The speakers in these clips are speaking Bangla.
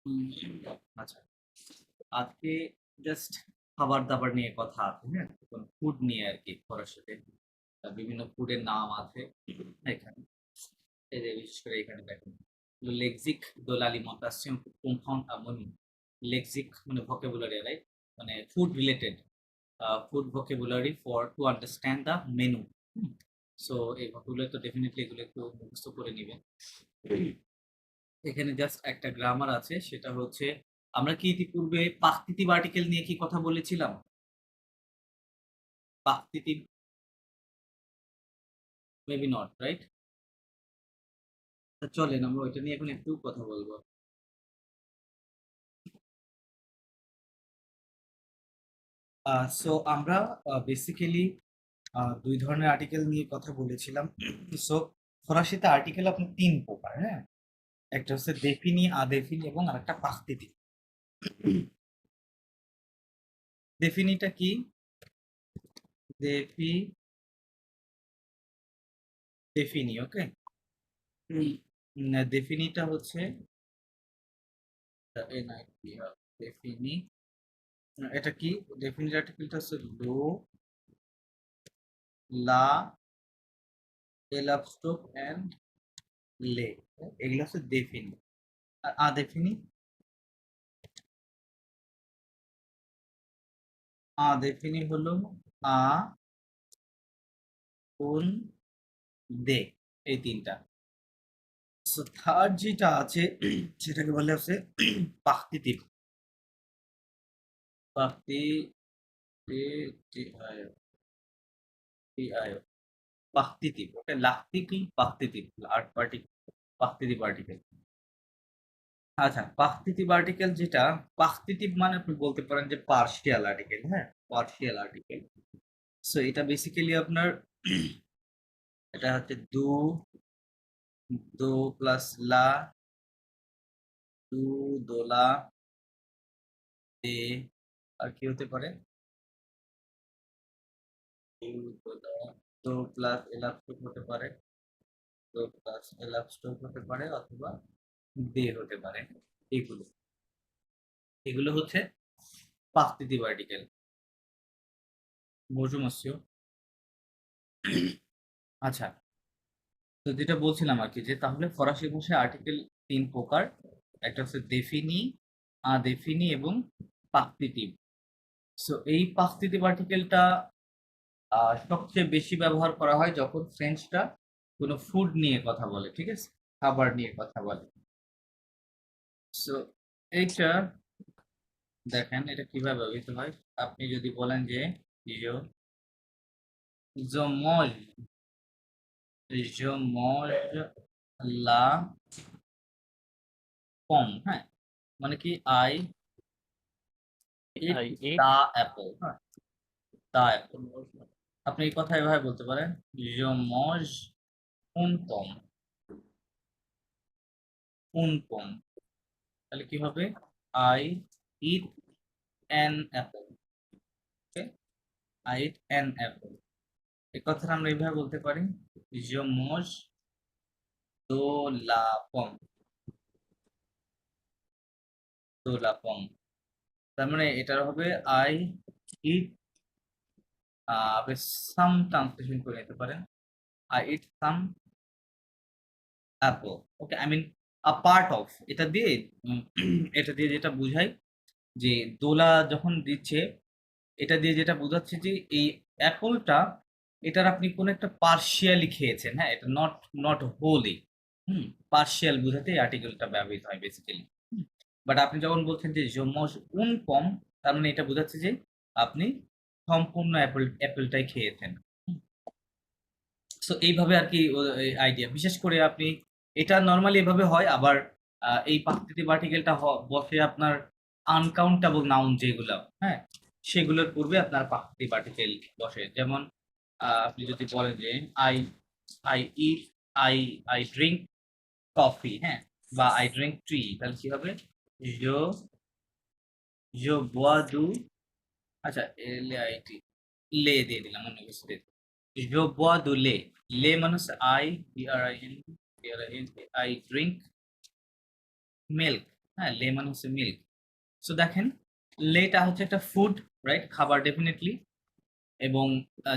হুম, আচ্ছা। আজকে জাস্ট খাবার-দাবার নিয়ে কথা আছে, হ্যাঁ? ফুড নিয়ে আরকি ফরাসিতে। বিভিন্ন ফুডের নাম আছে এখানে। এই যে বিশেষ করে এখানে দেখেন। Le lexique de l'alimentation pour comprendre un menu. lexique মানে vocabulary, রাইট? মানে food related food vocabulary for to understand the menu. Hmm? So এই vocabulary তো ডেফিনিটলি এগুলো একটু মুখস্থ করে নিবেন। এখানে জাস্ট একটা গ্রামার আছে, সেটা হচ্ছে আমরা কি ইতিপূর্বে পাকতিতিভ আর্টিকেল নিয়ে কি কথা বলেছিলাম? পাকতিতিভ মেবি নট, রাইট? চলেন আমরা ওইটা নিয়ে এখন একটু কথা বলবো। সো আমরা বেসিক্যালি ২ ধরনের আর্টিকেল নিয়ে কথা বলেছিলাম। সো ফরাসিতে আর্টিকেল আপনার ৩ প্রকার, হ্যাঁ? একটা হচ্ছে দেফিনি, আদেফিনি এবং আরেকটা পাকতিতিভ। দেফিনিটা কি? দেফি দেফিনি, ওকে? দেফিনিটা হচ্ছে দেফিনি এটা কি? ডেফিনিট আর্টিকেলটা হচ্ছে লো, লা, এলাপস্টোক এন্ড লে। এগুলো হচ্ছে দেফিনি। আর আদেফিনি? আদেফিনি হলো আ, উন, দে, এই তিনটা। সো থার্ড যেটা আছে সেটাকে বলে হচ্ছে পাকতিতিভ। পাকতি টি টি আয় টি আয় পাকতিতিভ। ওকে, লাকতিকি পাকতিতিভ। আর্ট পার্টি পাকতিতিভ আর্টিকেল। আচ্ছা, পাকতিতিভ আর্টিকেল যেটা, পাকতিতিভ মানে আপনি বলতে পারেন যে পার্শিয়াল আর্টিকেল, হ্যাঁ? Partial article. সো এটা বেসিক্যালি আপনার এটা হচ্ছে দো প্লাস লা, দু, দোলা, দে, আর কি হতে পারে? দু, দোলা, দো প্লাস এলাস্টোক হতে পারে, দো প্লাস এলাস্টোক হতে পারে, অথবা দে হতে পারে। এগুলো এগুলো হচ্ছে পাকতিতিভ আর্টিকেল। Bonjour monsieur। আচ্ছা, তো যেটা বলছিলাম আরকি, যে তাহলে ফরাসি ভাষায় আর্টিকেল ৩ প্রকার। একটা হচ্ছে দেফিনি, আদেফিনি এবং পাকতিতিভ। সো এই পাকতিতিভ আর্টিকেলটা সবচেয়ে বেশি ব্যবহার করা হয় যখন ফ্রেঞ্চরা কোনো ফুড নিয়ে কথা বলে, ঠিক আছে? খাবার নিয়ে কথা বলে। সো এইটা দেখেন এটা কিভাবে ব্যবহৃত হয়। আপনি যদি বলেন যে "Je je mange je mange la pomme", হ্যাঁ? মানে কি I eat I ate the apple, হ্যাঁ? The apple. আপনি এই কথা এভাবে বলতে পারেন "Je mange une pomme", une pomme। তাহলে কি হবে? I it an Apple, okay? I it an Apple. এই কথাটা আমরা এইভাবে বলতে পারি "Je mange de la pomme", de la pomme। তার মানে এটার হবে আই ইট, আপনি সাম ট্রান্সলেশন করে নিতে পারেন। I eat some apple. Okay, I mean a part of. এটা দিয়ে এটা দিয়ে যেটা বুঝায় যে দোলা যখন দিচ্ছে, এটা দিয়ে যেটা বোঝাচ্ছে যে এই অ্যাপলটা, এটার আপনি কোনো একটা পার্শিয়ালি খেয়েছেন, হ্যাঁ? এটা নট নট হোলি। হুম? পার্শিয়াল বোঝাতে এই আর্টিকেলটা ব্যবহৃত হয় বেসিক্যালি। হুম? বাট আপনি যখন বলছেন যে যমজ উন পম, তার মানে এটা বোঝাচ্ছে যে আপনি সম্পূর্ণ অ্যাপেলটাই খেয়েছেন। হুম? সো এইভাবে আরকি এই আইডিয়া। বিশেষ করে আপনি এটা নরমালি এভাবে হয়। আবার এই পাকৃতিক আর্টিকেলটা বসে আপনার আনকাউন্টেবল নাউন যেগুলা, হ্যাঁ? সেগুলোর পূর্বে আপনার পাকৃতিক আর্টিকেল বসে। যেমন আপনি যদি বলেন যে I I it I I drink coffee, হ্যাঁ? বা আই ড্রিংক টি, তাহলে কি হবে? "Je je bois du", আচ্ছা LAIT, লে দিয়ে দিলাম, অন্য কিছু দিয়ে দিলাম। "Je bois du lait", লে মানে হচ্ছে I DRIN, DRIN, I drink milk, হ্যাঁ, লে মানে হচ্ছে মিল্ক। সো দেখেন, লেটা হচ্ছে একটা ফুড, রাইট, খাবার ডেফিনেটলি, এবং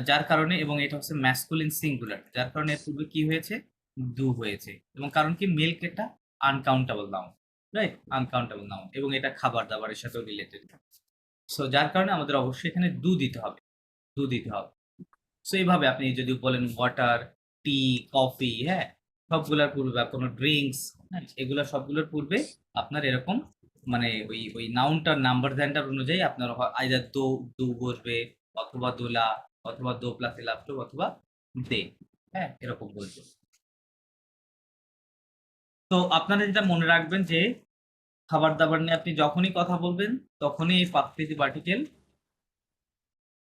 যার কারণে, এবং এটা হচ্ছে ম্যাসকুলিন সিঙ্গুলার, যার কারণে এর পূর্বে কি হয়েছে, দু হয়েছে, এবং কারণ কি, মিল্ক একটা uncountable noun, right, uncountable noun, এবং এটা খাবার দাবারের সাথেও রিলেটেড। সো যার কারণে আমাদের অবশ্যই এখানে দু দিতে হবে, দু দিতে হবে। সো এইভাবে আপনি যদি বলেন ওয়াটার, টি, কফি, হ্যাঁ, সবগুলোর পূর্বে, বা কোনো ড্রিঙ্কস, হ্যাঁ, এগুলো সবগুলোর পূর্বে আপনার এরকম মানে ওই ওই নাউনটার নাম্বার ধ্যানটার অনুযায়ী আপনার আইদার দো, দু বসবে, অথবা দোলা, অথবা দো প্লাস এলাফ্টো, অথবা দে, হ্যাঁ, এরকম বলবে। তো আপনারা যেটা মনে রাখবেন যে খাবার দাবার নিয়ে আপনি যখনই কথা বলবেন, তখনই এই পাস্টিভ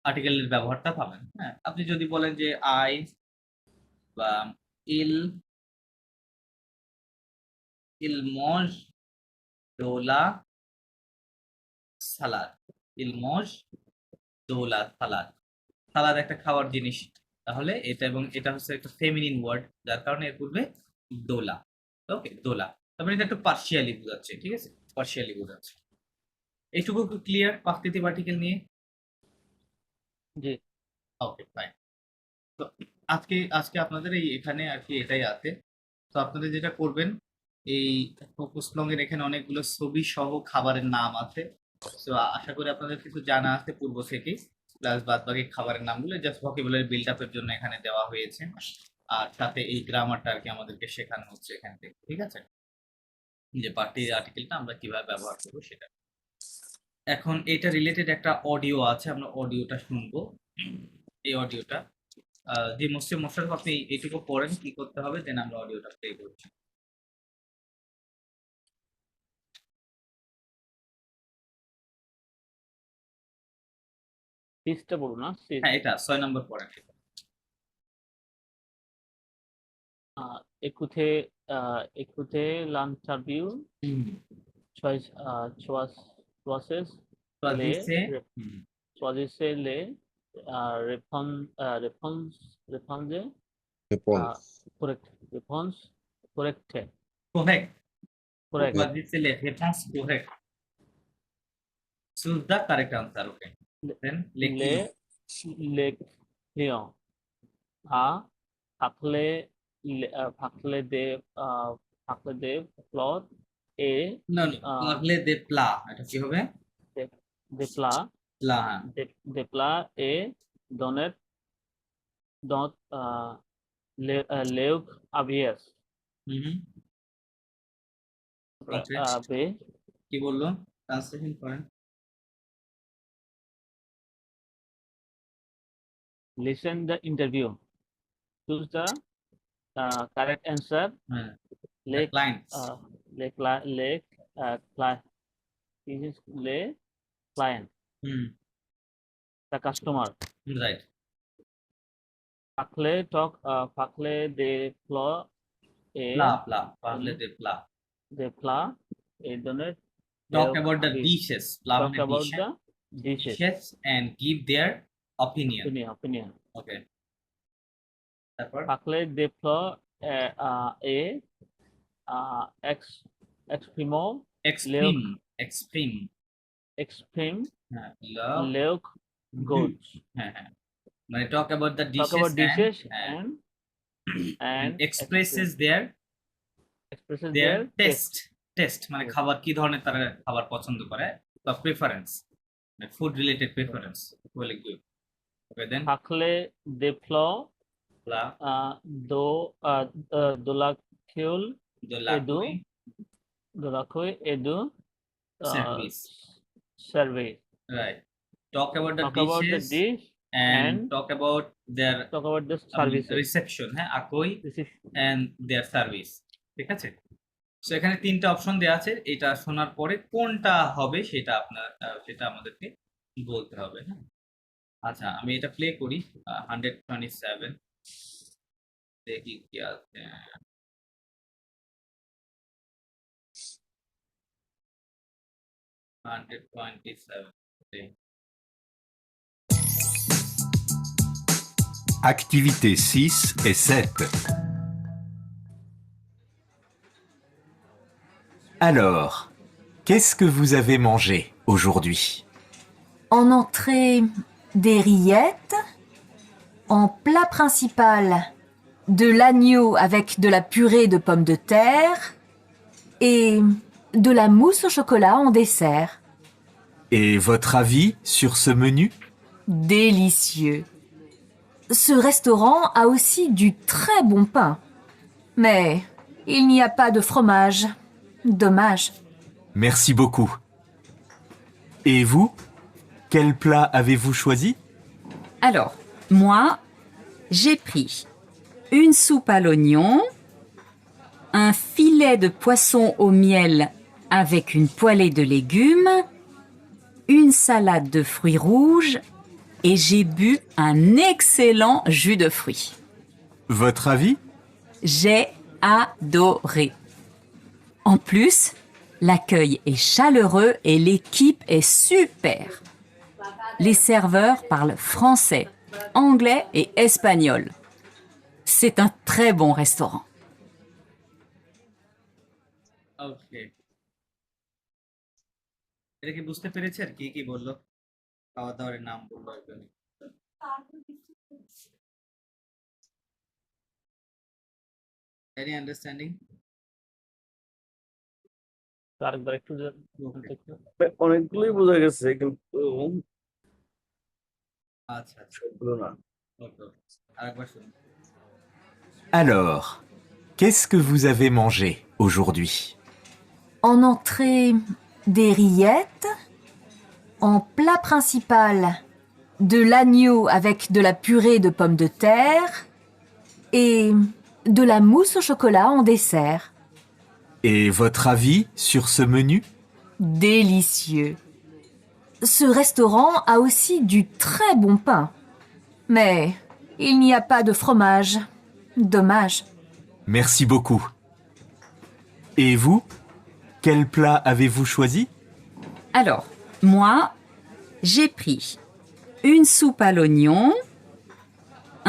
আর্টিকেলের ব্যবহারটা পাবেন। হ্যাঁ, আপনি যদি বলেন যে আই, বা ইল, ইলমজ দোলা সালাদ, ইলমজ দোলা সালাদ, সালাদ একটা খাওয়ার জিনিস, তাহলে এটা, এবং এটা হচ্ছে একটা ফেমিনিন ওয়ার্ড, যার কারণে এর পূর্বে দোলা। ওকে, দোলা, তারপরে এটা একটু পার্শিয়ালি বোঝাচ্ছে, ঠিক আছে, পার্শিয়ালি বোঝাচ্ছে। এইটুকু ক্লিয়ার পাস্টিভ আর্টিকেল নিয়ে? জি। ওকে, ফাইন। তো আজকে আজকে আপনাদের এই এখানে আর কি এটাই আছে। তো আপনাদের যেটা করবেন, এই ফোকাস লং এর এখানে অনেকগুলো ছবি সহ খাবারের নাম আছে। তো আশা করি আপনাদের কিছু জানা আছে পূর্ব থেকেই, প্লাস বাদ বাকি খাবারের নামগুলো জাস্ট ভোকাবুলারি বিল্ড আপের জন্য এখানে দেওয়া হয়েছে, আর সাথে এই গ্রামারটা আর কি আমাদেরকে শেখানো হচ্ছে এখান থেকে, ঠিক আছে, যে পার্টি আর্টিকেলটা আমরা কিভাবে ব্যবহার করবো সেটা। এখন এটা রিলেটেড একটা অডিও আছে, আমরা অডিওটা শুনবো। এই অডিওটা যে মোস্টার আপনি এইটুকু পড়েন কি করতে হবে, দেন আমরা অডিওটা প্লে করছি। সিজটা বলুন না, সিজ। হ্যাঁ, এটা 6 নম্বর পড়েন। Écoutez, écoutez l'interview, হুম, choisissez les, দিছে। হুম, choisissez les, répondez, Réponse. correct, réponse correcte, correct, correct. দিছে les réponses correct, choose the correct answer, okay, then les Les clients a parlé des plats et no no parler des plats, এটা কি হবে, des, des plats, প্লা, হ্যাঁ, des plats et donné dans les aviez. হুম, B. কি বললো, ট্রান্সলেশন করেন। Listen the interview. Choose the correct answer. হ্যাঁ, the Les clients, les cli- les cli- les client, hmm, the customer. Right, Parler des plats et প্লা, parler des plats, des plats et donner talk their about the avis. dishes, প্লা Talk মানে about dish, the dishes. dishes and give their opinion, Opinion. okay, তারপর Parler des plats et exprime extreme, extreme, exprime হ্যাঁ, love, leur goods. হ্যাঁ হ্যাঁ, মানে talk about the Talk dishes about dishes and and expresses their expresses their their taste, taste মানে Yes. খাবার কি ধরনের তারা খাবার পছন্দ করে, বা প্রেফারেন্স, ফুড রিলেটেড প্রেফারেন্স, বলে গুড, ওকে, দেন Parler des plats লা, de la cueille de et de l'accueil, service, service. right, talk about the Talk about the dishes dish and and talk about their talk about the services. Reception, হ্যাঁ, আকই This is and their service, ঠিক আছে। সো এখানে তিনটা অপশন দেওয়া আছে, এটা শোনার পরে কোনটা হবে সেটা আপনার সেটা আমাদেরকে বলতে হবে, হ্যাঁ। আচ্ছা, আমি এটা প্লে করি, 127, দেখি কি আছে, 127, Activités 6 et 7. Alors, qu'est-ce que vous avez mangé aujourd'hui? En entrée, des rillettes. En plat principal, de l'agneau avec de la purée de pommes de terre. Et de la mousse au chocolat en dessert. Et votre avis sur ce menu? Délicieux. Ce restaurant a aussi du très bon pain. Mais il n'y a pas de fromage. Dommage. Merci beaucoup. Et vous? Quel plat avez-vous choisi? Alors, moi, j'ai pris une soupe à l'oignon, un filet de poisson au miel avec une poêlée de légumes, une salade de fruits rouges et j'ai bu un excellent jus de fruits. Votre avis? J'ai adoré. En plus, l'accueil est chaleureux et l'équipe est super. Les serveurs parlent français, anglais et espagnol. C'est un très bon restaurant. ওকে, এটা কি বুঝতে পেরেছেন কি কি বললো? খাওয়া দাওয়ার নাম বললো একজন। Any understanding? আরেকবার একটু Okay. দেখো। অনেকগুলোই বোঝা গেছে কিন্তু আচ্ছা আচ্ছা, সবগুলো না। ওকে ওকে, আরেকবার শুনুন। Alors, qu'est-ce que vous avez mangé aujourd'hui? En entrée, des rillettes. En plat principal, de l'agneau avec de la purée de pommes de terre. Et de la mousse au chocolat en dessert. Et votre avis sur ce menu? Délicieux. Ce restaurant a aussi du très bon pain. Mais il n'y a pas de fromage. Dommage. Merci beaucoup. Et vous? Quel plat avez-vous choisi? Alors, moi, j'ai pris une soupe à l'oignon,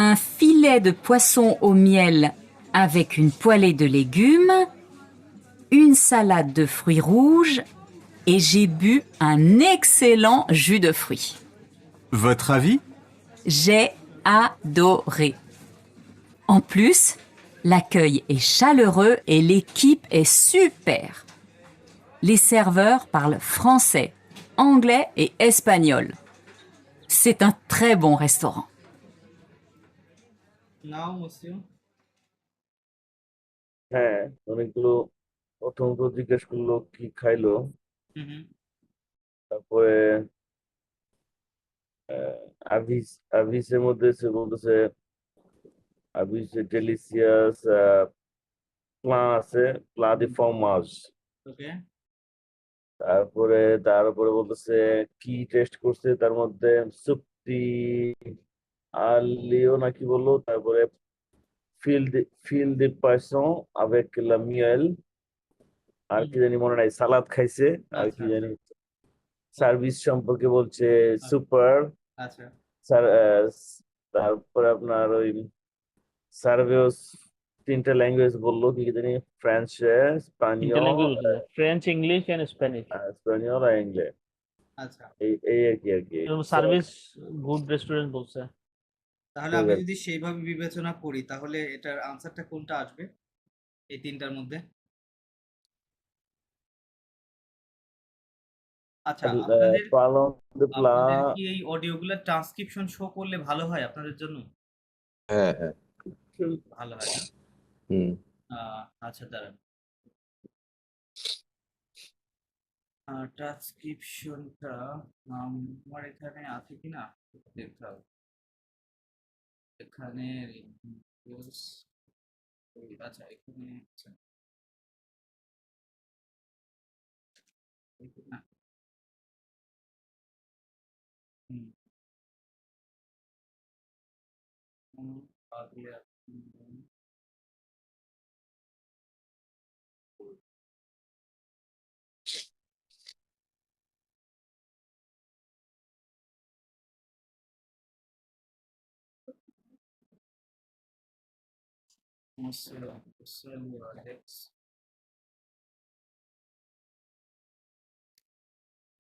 un filet de poisson au miel avec une poêlée de légumes, une salade de fruits rouges et j'ai bu un excellent jus de fruits. Votre avis? J'ai adoré. En plus, l'accueil est chaleureux et l'équipe est super. Les serveurs parlent français, anglais et espagnol. C'est un très bon restaurant. নাও মুসলিম। হ্যাঁ, অনেকগুলো প্রথমত জিজ্ঞেস করলো কি খাইলো, হুম হুম, তারপরে আভিস আভিসের মধ্যে সে বলতেছে আভিস ডেলিসিয়াস প্লা আছে, প্লা দি ফরমাজ। ওকে তারপরে তার উপরে বলতেছে কি টেস্ট করছে, তার মধ্যে সুপ্তি আলিও নাকি বললো, তারপরে ফিল দি পাইসন avec la miel, আর কি জানি মনে নাই, সালাদ খাইছে, আর আচ্ছা কি জানি সার্ভিস সম্পর্কে বলছে সুপার। আচ্ছা তারপরে আপনার ওই সার্ভিস তিনটা ল্যাঙ্গুয়েজ বললো, কি কি জানি ফ্রেঞ্চ, তিনটা স্পানিয়ল, language French, English and Spanish. স্পানিয়ল আর ইংলিশ। আচ্ছা, এই আর কি। সার্ভিস গুড রেস্টুরেন্ট বলছে। তাহলে আমি যদি সেইভাবে বিবেচনা করি তাহলে এটার আনসারটা কোনটা আসবে এই তিনটার মধ্যে? আচ্ছা, আপনাদের পালন de আপনাদের plat, কি এই অডিওগুলোর ট্রান্সক্রিপশন শো করলে ভালো হয় আপনাদের জন্য? হ্যাঁ হ্যাঁ ভালো হয় না? হুম আচ্ছা দাঁড়ান, ট্রান্সক্রিপশনটা আমার এখানে আছে কিনা দেখতে হবে। এখানে আচ্ছা এখানে আচ্ছা, না, হুম, আগে Marcelo, Alex.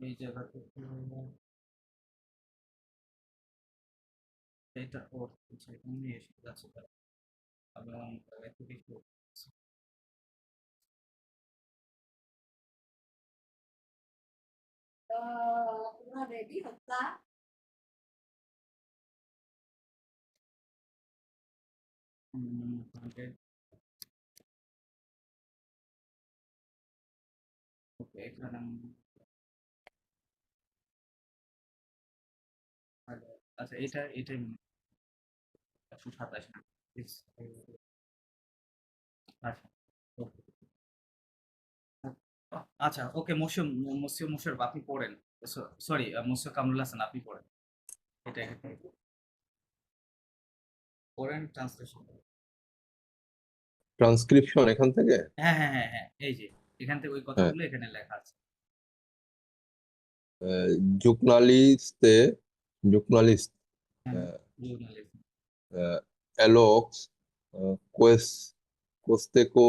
এই জায়গা থেকে এটা ওর নিয়ে এসে যাচ্ছে এবং এত কিছু ওকে এখানে আচ্ছা এটাই 127 না আচ্ছা ওকে মুসির আপনি পড়েন সরি মুসির কামরুল হাসান আপনি পড়েন এটা পড়েন ট্রান্সলেশন ট্রান্সক্রিপশন এখান থেকে হ্যাঁ এই যে এখান থেকে ওই কথাগুলো এখানে লেখা আছে জুকনালিস্ট journalism। এলোক্স কোস্তেকো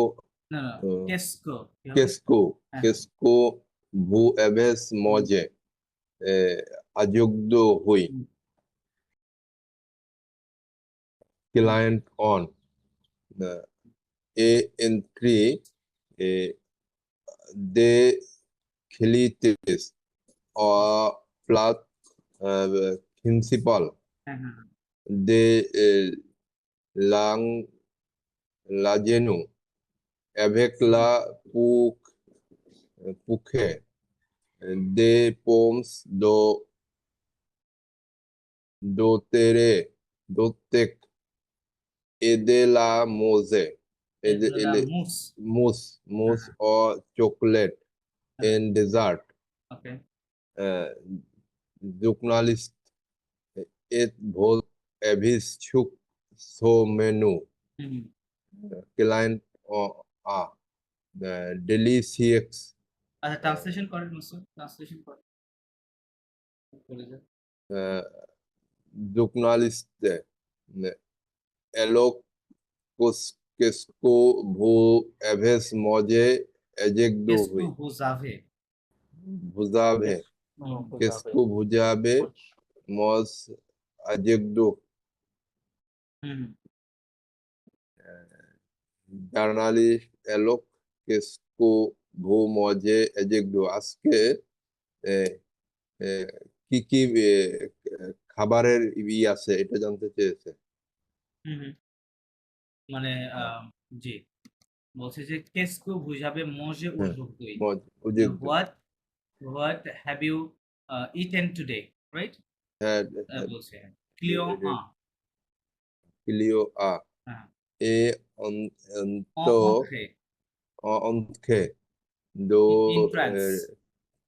না কেসকো কেসকো হ্যাঁ। কেসকো ভু এভেস মজে আযোগ্য হুই ক্লায়েন্ট অন এ এন্ট্রি দে খেলিতেস প্লাট প্রিন্সিপাল হ্যাঁ de la genu avec la pouque des pommes d'otec et de la mose et de মুস mousse or chocolate and dessert okay journalist et vol avis chuk so menu client or delicious আচ্ছা ট্রান্সলেশন করেন মুসির ট্রান্সলেশন করেন journalist elok kesco vu aves moje ejekdo hui বুঝাবে buzave kesco bujave mos ajekdo জার্নালিস্ট এলোক কেসকো ভু মজে এজেকডো আজকে কি কি খাবারের আছে এটা জানতে চেয়েছে মানে জি বলছে যে কেসকো বুঝাবে মজে উদ্যোগই what have you eaten today right বলছে ক্লিও ক্লিও আ হ্যাঁ এ অন্ত অন্তকে দো ইন্ট্রান্স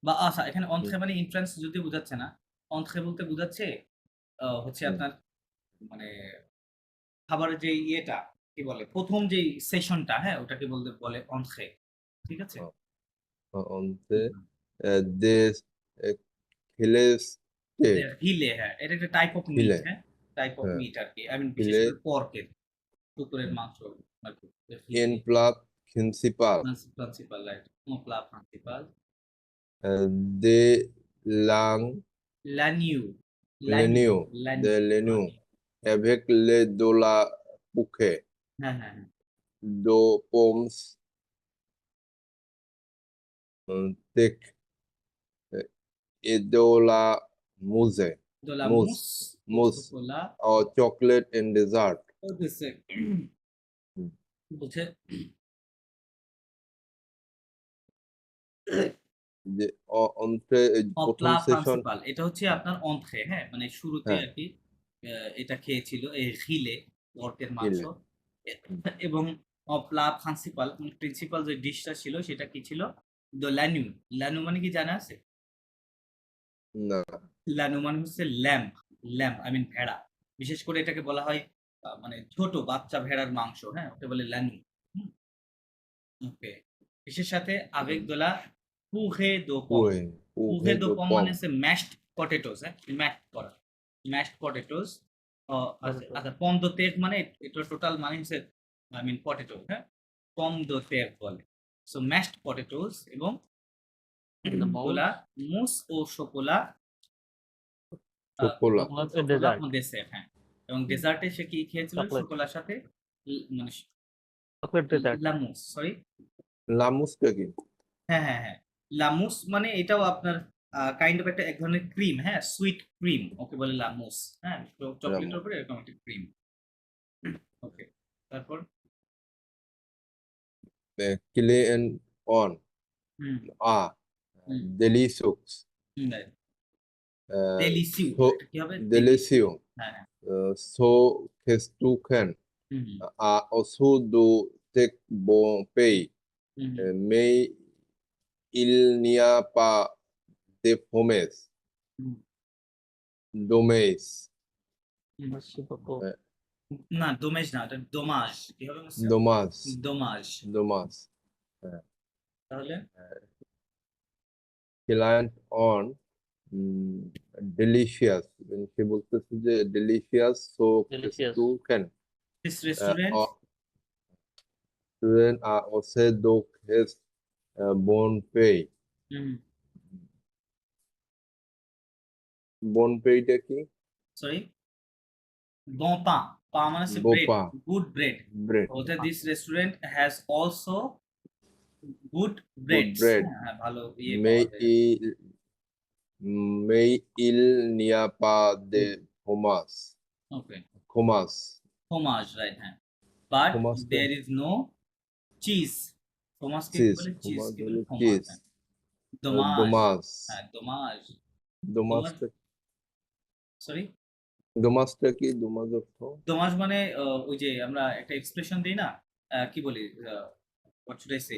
বা আচ্ছা এখানে অন্ত্রে মানে ইন্ট্রান্স যদি বোঝাচ্ছে না অন্ত্রে বলতে বোঝাচ্ছে হচ্ছে আপনার মানে খাবারের যে ইয়েটা কি বলে প্রথম যে সেশনটা হ্যাঁ ওটাকে বলে অন্ত্রে ঠিক আছে অন্তে দে খিলেস হিলে হ্যাঁ এটা একটা টাইপ অফ মিট হ্যাঁ টাইপ অফ মিট আর কি বিশেষ করে পর্কের কুকুরের মাংস আর কি en plat principal principal right un plat principal de l'agneau avec le de la bouquet হ্যাঁ de pommes thick et de la mousse de la mousse or chocolate and dessert বলছে যে অন্ত্রে প্রথম সেশন এটা হচ্ছে আপনার অন্ত্রে হ্যাঁ মানে শুরুতে আর কি এটা খেয়েছিল এই খিলে পর্কের মাংস এবং প্লা প্রিন্সিপাল প্রিন্সিপাল যে ডিশটা ছিল সেটা কি ছিল দ্য ল্যানু মানে কি জানা আছে না ল্যানু মানে হচ্ছে ল্যাম্প আই মিন ভেড়া বিশেষ করে এটাকে বলা হয় মানে ছোট বাচ্চা ভেড়ার মাংস হ্যাঁ ওটা বলে ল্যানু ওকে বিশের সাথে আবেগ দোলা পুহে দো পম মানে হচ্ছে ম্যাশড পটেটোস হ্যাঁ ম্যাশড পটেটোস আচ্ছা পম দো তেক মানে এটা টোটাল মানে হচ্ছে আই মিন পটেটো হ্যাঁ পম দো তেক বলে সো ম্যাশড পটেটোস এবং The mousse. দোলা মুস ও শোকোলা chocolat, What's a dessert? Dessert, হ্যাঁ। এবং ডেজার্টে সে কি খেয়েছিল Chocolate. শোকোলার সাথে মানে Chocolate dessert. লামুস, সরি, লামুসটা কি? হ্যাঁ, লামুস মানে এটাও আপনার কাইন্ড অফ এক ধরনের ক্রিম, হ্যাঁ, সুইট ক্রিম, ওকে বলে লামুস, হ্যাঁ, চকলেটের উপরে এরকম একটা ক্রিম। ওকে, তারপর Kile and on, hmm hmm. delicious, ডেলিসিউ, so এটা কি হবে? delicious, হ্যাঁ, so festucan, hmm also do take bon pay, hmm mais il n'y a pas de promesse, hmm. dommage, Merci beaucoup. না, দোমেজ না, এটা দোমাজ। কি হবে মুস্তাফা? dommage, দোমাজ। dommage. তাহলে Client on delicious, সে বলতেছে যে delicious, so Delicious. festucan. This restaurant Student are also do his bon pay. Bon pay টা কি? সরি, bon pain, পা মানে হচ্ছে Bon bread, pain. Good bread. Bread. বলতে this restaurant has also good breads, bread. হ্যাঁ, ভালো ইয়ে Mais পাওয়া যায়। mais il n'y a pas de fromage. Okay, Fromage. ফ্রোমাজ, রাইট, হ্যাঁ, but Fromage there is no cheese. ফ্রোমাজ কে কি Cheese. বলে? চিজ Fromage কি হলো বলে? ফ্রোমাজ, cheese. হ্যাঁ। দোমাজ, Dommage. হ্যাঁ, দোমাজ। Dommage টা সরি, dommage টা কি? dommage অর্থ? দোমাজ মানে ওই যে আমরা একটা এক্সপ্রেশন দিই না, কি বলি, হোয়াট শুড আই সে,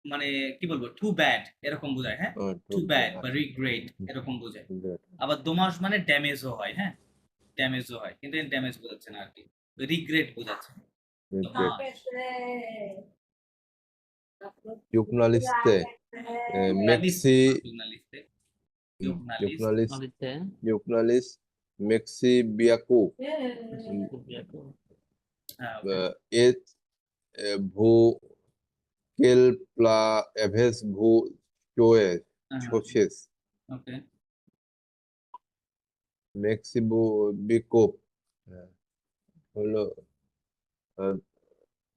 মানে কি বলবো, টু ব্যাড এরকম বোঝায়, হ্যাঁ, টু ব্যাড বা রিগ্রেট এরকম বোঝায়। আবার দোমাস মানে ড্যামেজও হয়, হ্যাঁ, ড্যামেজও হয়, কিন্তু ড্যামেজ বোঝাচ্ছে না আর কি, রিগ্রেট বোঝাচ্ছে। দোমাস। Giornaliste. Maxi. জুর্নালিস্টে, Giornaliste. Avec Journaliste Maxi Biaco হ্যাঁ, okay. et vous quel plat avez-vous choisi? হ্যাঁ, okay. Maxi Biaco হলো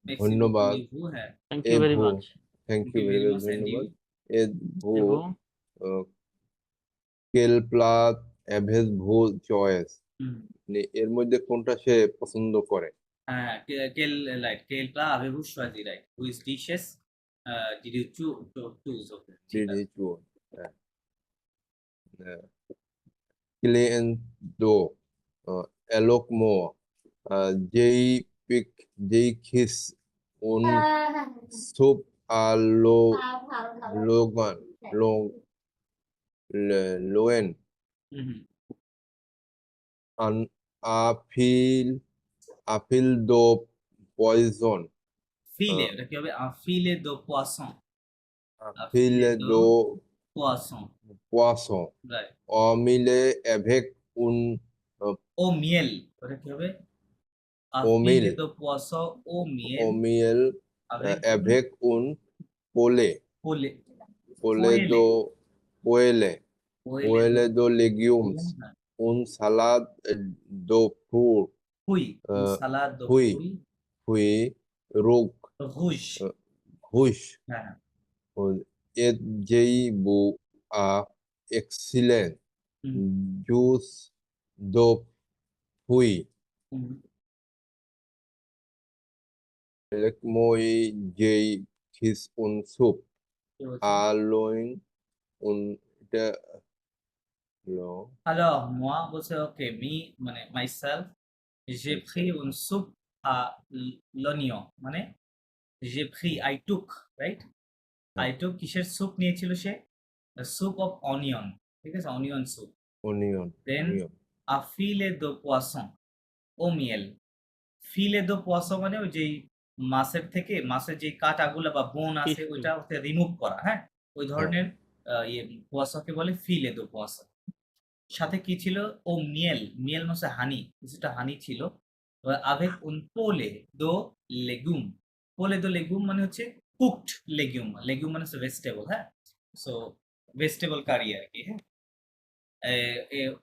Merci ধন্যবাদ। beaucoup, vous, হ্যাঁ, Thank you very Evo. much. Thank you very much. and you? ধন্যবাদ। Et vous Evo. quel plat avez-vous choisi? হুম, মানে এর মধ্যে কোনটা সে পছন্দ করে? হ্যাঁ, quel plat avez-vous choisi, right? Which dishes did you choose? Okay, ঠিক আছে। Spiritual. Clean do eloquent jay kiss un soup a logan loen hmm, an appeal do poison ফিলে, এটা কি হবে? ফিলে দো পোয়াসন, appeal do পোয়াসন, poisson right. omile avec un ও মিয়েল, এটা কি হবে? Au ফিলে miel. দো পোয়াসন ও মিয়েল omiel avec un পোলে, poule Poêlé. do poêle de légumes হ্যাঁ, un salade de fruits হুই, Euh, সালাদ দো হুই। হুই, puis rouge রুশ, rouge হ্যাঁ, et j'ai bu à excellent হুম, juice de fruits হুম, avec moi j'ai kiss un soup কি বলছে? alone un de lo Alors, moi, বলছে ওকে, মি মানে myself, j'ai pris une soupe à l'oignon, মানে j'ai pris, I took, right? I took কিসের স্যুপ নিয়েছিল সে? স্যুপ অফ অনিয়ন, ঠিক আছে, onion soup. onion Then onion a filet de poisson au miel. ফিলে দো পোয়াসো মানে ওই যেই মাছের থেকে মাছের যে কাঁটাগুলো বা বোন আছে Piece ওইটা হচ্ছে রিমুভ করা, হ্যাঁ, ওই ধরনের ইয়ে পোয়াসোকে বলে ফিলে দো পোয়াসো। সাথে কি ছিল? ও মিয়েল, মিয়েল মানে হানি, কিছুটা হানি ছিল। avec un পোলে দো লেগুম, পোলে দো লেগুম মানে হচ্ছে কুকড লেগুম, লেগুম মানে হচ্ছে ভেজিটেবল, হ্যাঁ, সো ভেজিটেবল কারি আর কি, হ্যাঁ।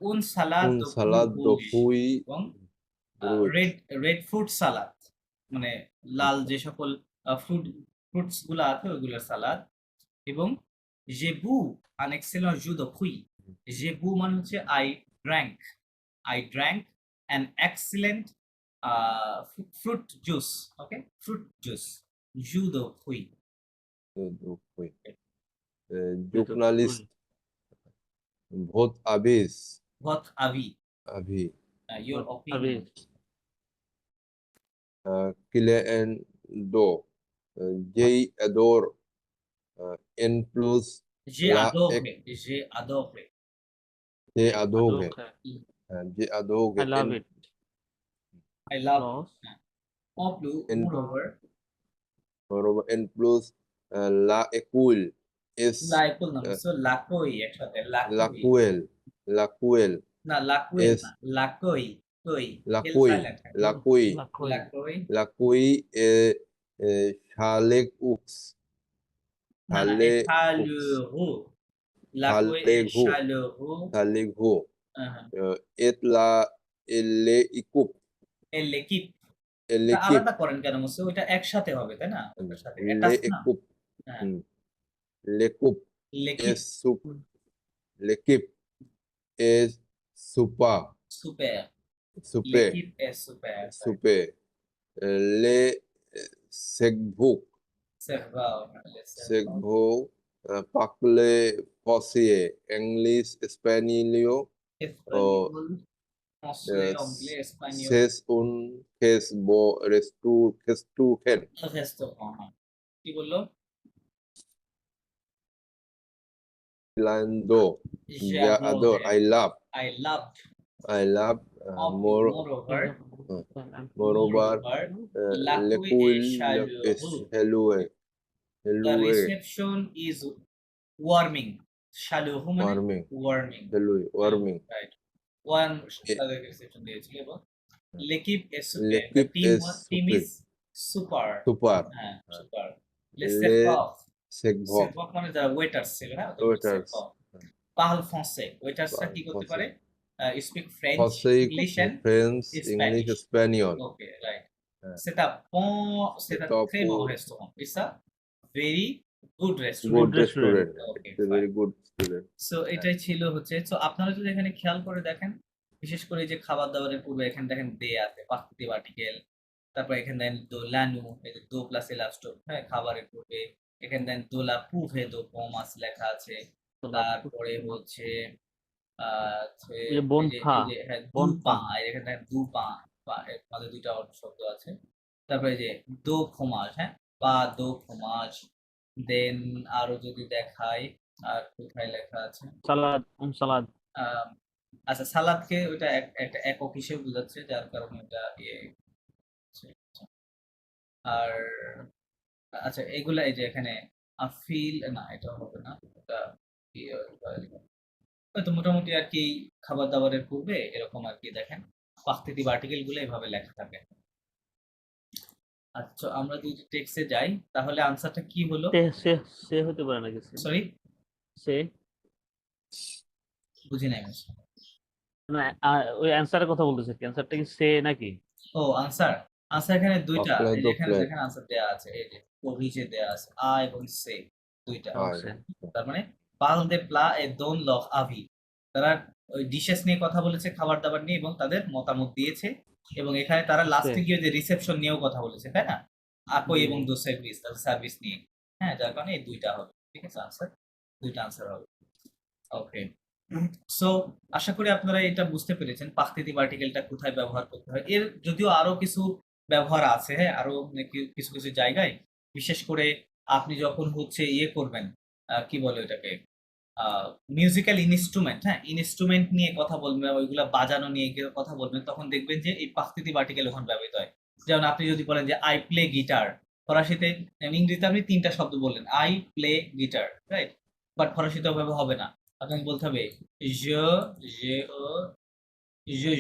un salado Un salado rouge muy এবং brut. রেড ফ্রুট সালাদ, মানে লাল যে সকল ফ্রুটস গুলো আছে ওইগুলোর সালাদ। এবং j'ai bu un excellent jus de fruits, j'ai bu মানে হচ্ছে I drank an excellent fruit juice, okay, fruit juice, jus de fruits. Oui. Journaliste. Votre avis. Votre avis, Avis. your opinion. Qu'il est un do. J'ai adore. En plus, J'ai La adoré, j'ai adoré. j'ai adoré. Adobe. J'ai adoré. I love it. I love Lost. en plus, En- moreover, En plus, la école est la école না, so la koi একসাথে, la la koi, cuel. La cuel. না la koi Es- না, la koi, koi, La L cuy. silent, হ্যাঁ। La cuy. Lakoi. La koi, La cuy est Charles Ux. না না, Charles et chaleureux, la koi est Chaleureux. chaleureux, Chaleureux. হ্যাঁ, Et la l'équipe. et l'équipe, Et এটা l'équipe. আলাদা করেন কেন মুসে, ওইটা একসাথে হবে তাই না, ওটার সাথে attached না, L'équipe. হ্যাঁ, L'équipe l'équipe, est l'équipe est super. super, Super. l'équipe est super, Super. Les cerveaux. serveur, les serveurs, Cerveau. Parler français, anglais, espagnol. espagnol, français, Yes. anglais, espagnol, C'est un restaurant. restaurant, হ্যাঁ। কি বললো? Lando. J'ai J'adore. adoré, I love. I loved, Moreover, moreover, la le pluie cool est est chaleureuse. chaleureux. The reception is warming. Chaleureux মানে Warming. warming. Warming. Right. One তাদেরকে reception দিয়েছিল এবং l'équipe est super. The L'équipe team est team super. is super. Super. হ্যাঁ, super. Les Les serveurs. cerveaux. Serveurs মানে যারা waiters ছিল, হ্যাঁ, ওদের Waiters. serveurs. Parle français. Waitersরা কি করতে পারে? Speak French, Français, English and French, Spanish. English, espagnol. Okay, right. Yeah. C'est un très bon restaurant. It's a very good restaurant. Good restaurant. Okay, It's a very good restaurant. So এটাই ছিল হচ্ছে, so আপনারা যদি এখানে খেয়াল করে দেখেন, বিশেষ করে এই যে খাবার দাবারের পূর্বে এখানে দেখেন দে আছে, পাখতি আর্টিকেল, তারপর এখানে দেন দো লানু, এই যে দো প্লাস এলাস্টো, হ্যাঁ, খাবারের পূর্বে এখানে দেন দোলা পুভে দো পমাস লেখা আছে, তারপরে হচ্ছে এই যে বনফা, হ্যাঁ, বনফা। দুপা, এখানে দেখেন দুপা, এর মাঝে দুইটা শব্দ আছে, তারপরে এই যে দো ফোমাজ, হ্যাঁ, বা দো ফোমাজ, দেন আরো যদি দেখাই আর কোথায় লেখা আছে, সালাদ, সালাদ। আচ্ছা, সালাদকে ওইটা একটা একক হিসেবে বোঝাচ্ছে, যার কারণে এটা ইয়ে হচ্ছে। আর আচ্ছা, এগুলা এই যে এখানে আফিল না, এটা হবে না, এটা হয়তো মোটামুটি আর কি খাবার দাবারের পূর্বে এরকম আর কি দেখেন পাখতিতিভ আর্টিকেল গুলো এভাবে লেখা থাকে। আচ্ছা, আমরা যদি টেক্সটে যাই তাহলে আনসারটা কি হলো? সে হতে পারে নাকি? সরি, সে বুঝি নাই। না, ওই অ্যানসারের কথা বলতেছে। অ্যানসারটা কি সে নাকি? ও, আনসার এখানে দুইটা, Apply এই যে the এখানে plan. দেখেন আনসার দেয়া আছে, এই যে কবিজে দেয়া আছে আ এবং সে দুইটা। তার মানে পাল দে প্লা এ দোন লখ আভি, তারা ওই ডিশেস নিয়ে কথা বলেছে, খাবার দাবার নিয়ে, এবং তাদের মতামত দিয়েছে, এবং এখানে তারা লাস্টে গিয়ে যে রিসেপশন নিয়েও কথা বলেছে, তাই না, আকই এবং দো সার্ভিস, তাদের সার্ভিস নিয়ে, হ্যাঁ, যার কারণে এই দুইটা হবে। ঠিক আছে, আনসার দুইটা আনসার হবে। ওকে, সো আশা করি আপনারা এটা বুঝতে পেরেছেন পাখতিতিভ আর্টিকেলটা কোথায় ব্যবহার করতে হয়। এর যদিও আরো কিছু ব্যবহার আছে, হ্যাঁ, আরো কিছু কিছু জায়গায়, বিশেষ করে আপনি যখন হচ্ছে ইয়ে করবেন, কি বলে ওটাকে, মিউজিক্যাল ইনস্ট্রুমেন্ট, হ্যাঁ, ইনস্ট্রুমেন্ট নিয়ে কথা বলবেন, ওইগুলা বাজানো নিয়ে কথা বলবেন, তখন দেখবেন যে এই পাখতিতিভ আর্টিকেল ওখানে ব্যবহৃত হয়। যেমন আপনি যদি বলেন যে আই প্লে গিটার, ফরাসিতে, ইংরেজিতে আপনি 3টা শব্দ বললেন, I play guitar, right, but ফরাসিতে ওভাবে হবে না, আপনাকে বলতে হবে je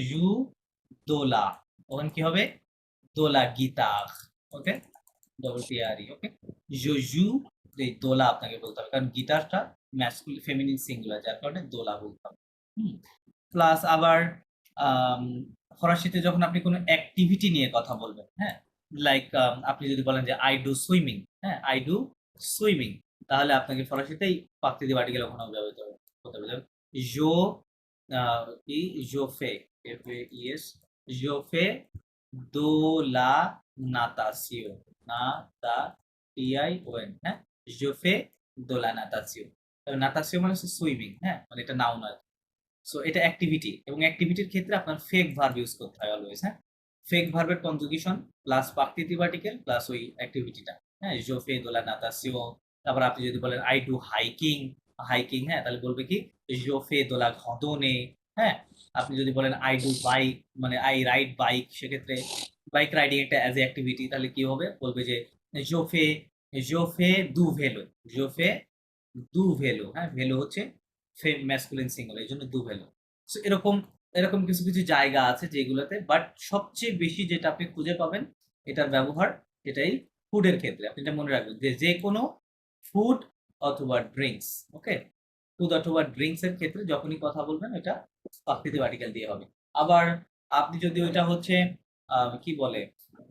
joue de la, ওখানে কি হবে, দোলা গিটার, ওকে, ডবল টি আর ই, ওকে, জোজু, এই দোলা আপনাকে বলতে হবে কারণ গিটারটা ম্যাসকুলিন ফেমিনিন সিঙ্গুলার যার কারণে দোলা বলতে হবে। প্লাস আবার আম, ফরাসিতে যখন আপনি কোনো অ্যাক্টিভিটি নিয়ে কথা বলবেন, হ্যাঁ, লাইক আপনি যদি বলেন যে আই ডু সুইমিং, হ্যাঁ, আই ডু সুইমিং, তাহলে আপনাকে ফরাসিতেই পাকৃতিক আর্টিকেল ওখানেও ব্যবহৃত করতে হবে। জো কি জো ফে, এফ এ ইএস, জো ফে দো লা নাতাসিও, না দা টিআইওএন, হ্যাঁ, জো ফে দো লা নাতাসিও। নাতাসিও মানে হচ্ছে সুইমিং, হ্যাঁ, মানে এটা নাউন নয়। সো এটা অ্যাক্টিভিটি, এবং অ্যাক্টিভিটির ক্ষেত্রে আপনার ফেক ভার্ব ইউজ করতে হয় অলওয়েজ, হ্যাঁ, ফেক ভার্বের কনজুগেশন প্লাস পাকৃতিক আর্টিকেল প্লাস ওই অ্যাক্টিভিটিটা, হ্যাঁ, জো ফে দো লা নাতাসিও। তারপর আপনি যদি বলেন আই ডু হাইকিং, হাইকিং, হ্যাঁ, তাহলে বলবে কি জো ফে দো লা ঘদনে, হ্যাঁ। আপনি যদি বলেন আই ডু বাইক, মানে আই রাইড বাইক, সেক্ষেত্রে বাইক রাইডিং একটা অ্যাজ এ অ্যাক্টিভিটি, তাহলে কি হবে, বলবে যে জো ফে দু ভেলো, জো ফে দু ভেলো, হ্যাঁ, ভেলো হচ্ছে ম্যাসকুলিন সিঙ্গুলার, এই জন্য দু ভেলো। সো এরকম এরকম কিছু কিছু জায়গা আছে যেগুলোতে, বাট সবচেয়ে বেশি যেটা আপনি খুঁজে পাবেন এটার ব্যবহার, এটাই ফুডের ক্ষেত্রে। আপনি এটা মনে রাখবেন যে যে কোনো ফুড অথবা ড্রিঙ্কস, ওকে, ফুড অথবা ড্রিঙ্কস এর ক্ষেত্রে যখনই কথা বলবেন এটা পাকৃতিক আর্টিকেল দিয়ে হবে। আবার আপনি যদি ওইটা হচ্ছে কি বলে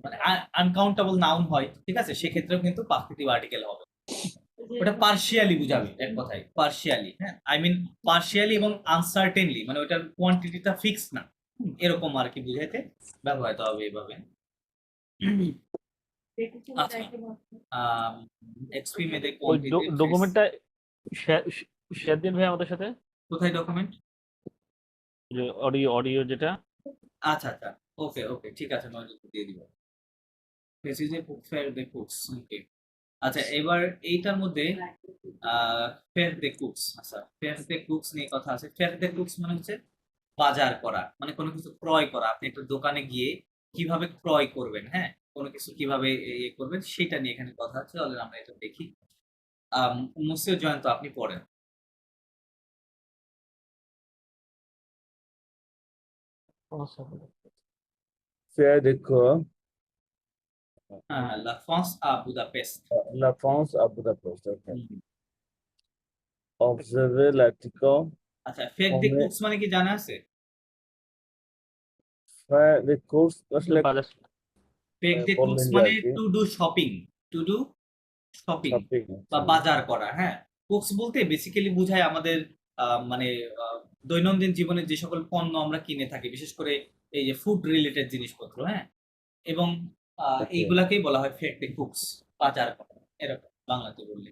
মানে আনকাউন্টেবল নাউন হয়, ঠিক আছে, সেক্ষেত্রেও কিন্তু পাকৃতিক আর্টিকেল হবে। ওটা পার্শিয়ালি বুঝাবে, এক কথায় পার্শিয়ালি, হ্যাঁ, আই মিন পার্শিয়ালি এবং আনসার্টেনলি, মানে ওটার কোয়ান্টিটিটা ফিক্স না, এরকম আর কি বুঝাইতে ব্যবহৃত হবে এইভাবে। আচ্ছা, এক্সপি মেদে ওই কোয়ান্টিটি ডকুমেন্টটা শেয়ার দিন ভাই আমাদের সাথে, কোথায় ডকুমেন্ট? যে অডিও যেটা। আচ্ছা আচ্ছা, ওকে ওকে, ঠিক আছে, নয় দিয়ে দিব। প্রেসিজে ফেয়ার দে কুকস, ওকে। আচ্ছা, এবার এইটার মধ্যে ফেয়ার দে কুকস, আচ্ছা, ফেয়ার দে কুকস নিয়ে কথা আছে। ফেয়ার দে কুকস মানে হচ্ছে বাজার করা, মানে কোনো কিছু ক্রয় করা। আপনি একটা দোকানে গিয়ে কিভাবে ক্রয় করবেন, হ্যাঁ, কোনো কিছু কিভাবে ইয়ে করবেন সেটা নিয়ে এখানে কথা আছে। তাহলে আমরা এটা দেখি। মুসিও জয়ন্ত, আপনি পড়েন। Faire de quoi? হ্যাঁ, লা ফ্রান্স আ Budapest. La France à Budapest. Okay. Observer l'article. আচ্ছা, ফেক দে কুকস মানে কি জানা আছে? Faire the course. আসলে বাজার ফেক দে বললেন কুকস যে মানে আর কি। To do shopping, to do shopping Shopping, বা বাজার করা, হ্যাঁ। কুকস বলতে বেসিক্যালি বোঝায় আমাদের মানে দৈনন্দিন জীবনে যে সকল পণ্য আমরা কিনে থাকি, বিশেষ করে এই যে ফুড রিলেটেড জিনিসপত্র, হ্যাঁ, এবং Okay. এইগুলাকেই বলা হয় ফেক দে কুকস, বাজার করা, এরকম বাংলাতে বললে।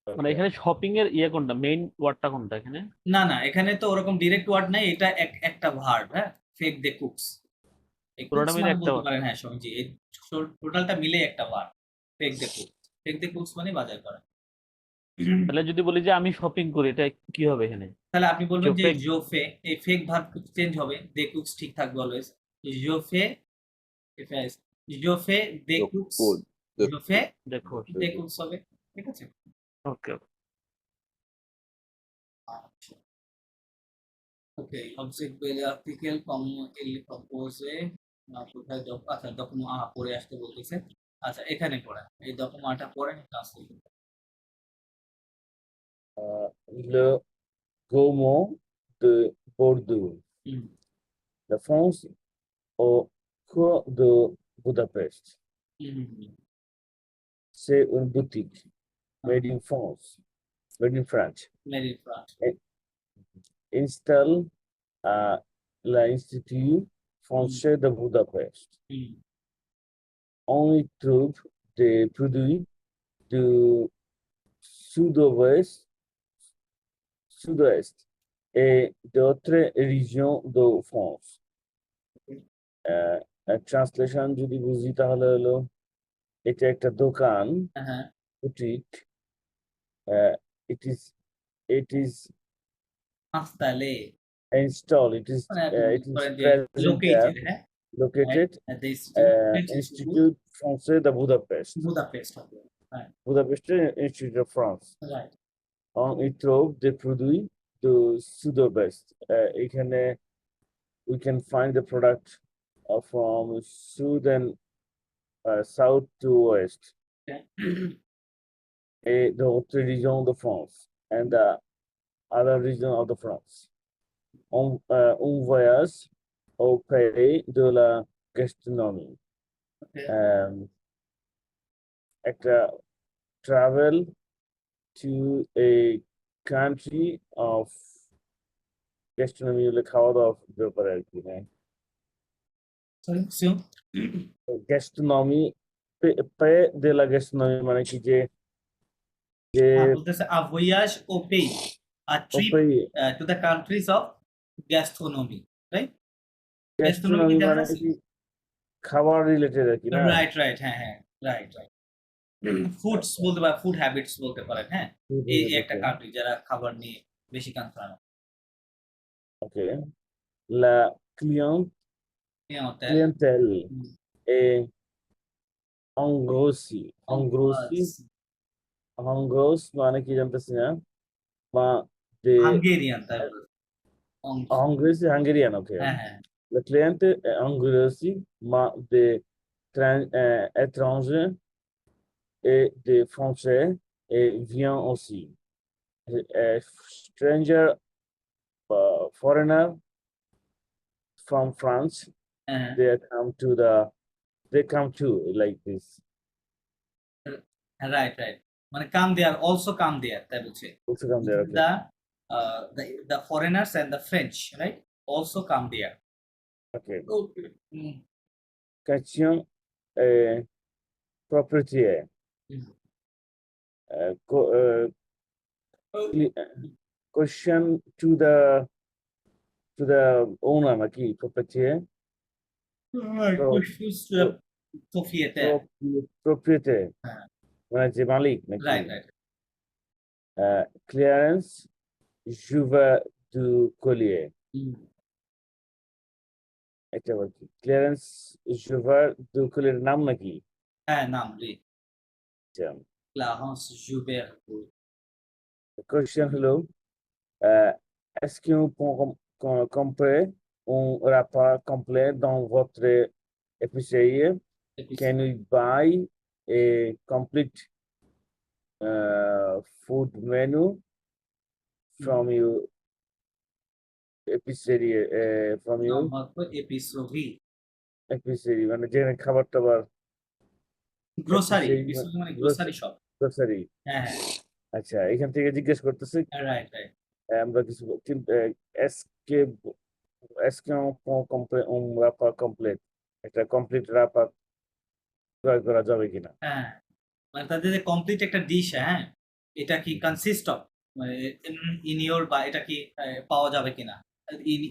মানে এখানে শপিং এর ইয়ে কোনটা, মেইন ওয়ার্ডটা কোনটা এখানে? না না, এখানে তো ওরকম ডিরেক্ট ওয়ার্ড নাই, এটা একটা ভার্ব, হ্যাঁ, ফেক দে কুকস। এই পুরোটা কুকস মিলে মানে একটা বলতে পারেন, হ্যাঁ, সবজি, এই টোটালটা মিলে একটা ভার্ব, ফেক দে কুকস। ফেক দে কুকস মানে বাজার করা। তাহলে যদি বলি যে আমি শপিং করি, এটা কি হবে এখানে? তাহলে আপনি বলবেন যে fake- জোফে, এই ফেক ভার্ব চেঞ্জ হবে, দে কুকস ঠিক থাকবে অলওয়েজ। জোফে, জোফে দে কুকস, Food. The- জোফে দেখো, দে কুকস হবে, ঠিক আছে। ওকে ওকে, অবজেক্ট বেলে আর্টিকেল কম এল প্রপোজে কোথায় আচ্ছা ডকুমেন্ট পড়ে আসতে বলতেছে। আচ্ছা, এখানে পড়েন, এই ডকুমেন্টটা পড়েন, translate. le Gaumont de Bordeaux. হুম, La France au cœur de Budapest. হুম, হুম, C'est une boutique made in France, made in France. মেরি France. Installe à l'Institut français de Budapest. হুম, On y trouve des produits du sud-ouest et d'autres régions de France. Translation যদি বুঝি তাহলে হলো এটা একটা দোকান, হ্যাঁ, boutique. It is আস্তালে installed. It is মানে আপনি it is বলেন যে present লোকেটেড, there, হ্যাঁ, located at the Institut Français de Budapest. Budapest হবে, হ্যাঁ, Budapest Institute of France. Right. On y trouve des produits du sud-ouest. এখানে we can find the product from south and south to west. The autre région de France and the other region of the France. Un voyage au pays de la gastronomie. Okay. একটা travel to a country of gastronomy হলে খাওয়া দাওয়া ব্যাপারে আর কি, হ্যাঁ। Sorry, so gastronomy pay de la gastronomie মানে কি যে বলতেছে a voyage au pays, a O trip pays to the countries of gastronomy, right? gastronomy কি জানা মানে আছে? কি খাবার রিলেটেড আর কি না, রাইট রাইট, হ্যাঁ হ্যাঁ, রাইট রাইট। ফুডস বলতে পারেন, ফুড হ্যাবিটস বলতে পারেন, হ্যাঁ। এই একটা কান্ট্রি যারা খাবার নিয়ে বেশি কনসার্ন। ওকে। La clientèle est engrosse মানে কি জানতেছি না, বা de হাঙ্গেরিয়ান, তাই বলে। engrosse Hungarian, okay. হ্যাঁ হ্যাঁ, Le client est engrosse mais des étrangers et des Français et vient aussi. A stranger, foreigner from France, হ্যাঁ they come to like this. Right right, মানে কাম দেয়ার, অলসো কাম দেয়ার, তাই বলছে। Also come there, okay. The foreigners and the French, right, also come there. Okay. Okay. Question propriétaire. Question to the owner নাকি propriétaire, propriétaire হ্যাঁ, মানে যে মালিক নাকি। Right right. Clarence Jouvet du Collier, এটা বল কি ক্লিয়ারেন্স জুভার দু Collier নাম নাকি? হ্যাঁ, নাম রে, আচ্ছা, Clarence Joubert. question হলো est-ce qu'on peut comprer un repas complet dans votre épicerie? Can we buy a complete food menu from your épicerie, from your épicerie মানে যেখানে খাবার টাবার গ্রোসারি, Épicerie মানে গ্রোসারি শপ। গ্রোসারি। হ্যাঁ হ্যাঁ, আচ্ছা, এখান থেকে জিজ্ঞেস করতেছে রাইট রাইট। আমরা কিছু কিন্তু est-ce qu'on peut comprer un repas complet, একটা কমপ্লিট রাপা ক্রয় করা যাবে কিনা। হ্যাঁ, মানে তাদের যে কমপ্লিট একটা ডিশ, হ্যাঁ, এটা কি কনসিস্ট অফ, মানে ইন ইওর, বা এটা কি পাওয়া যাবে কিনা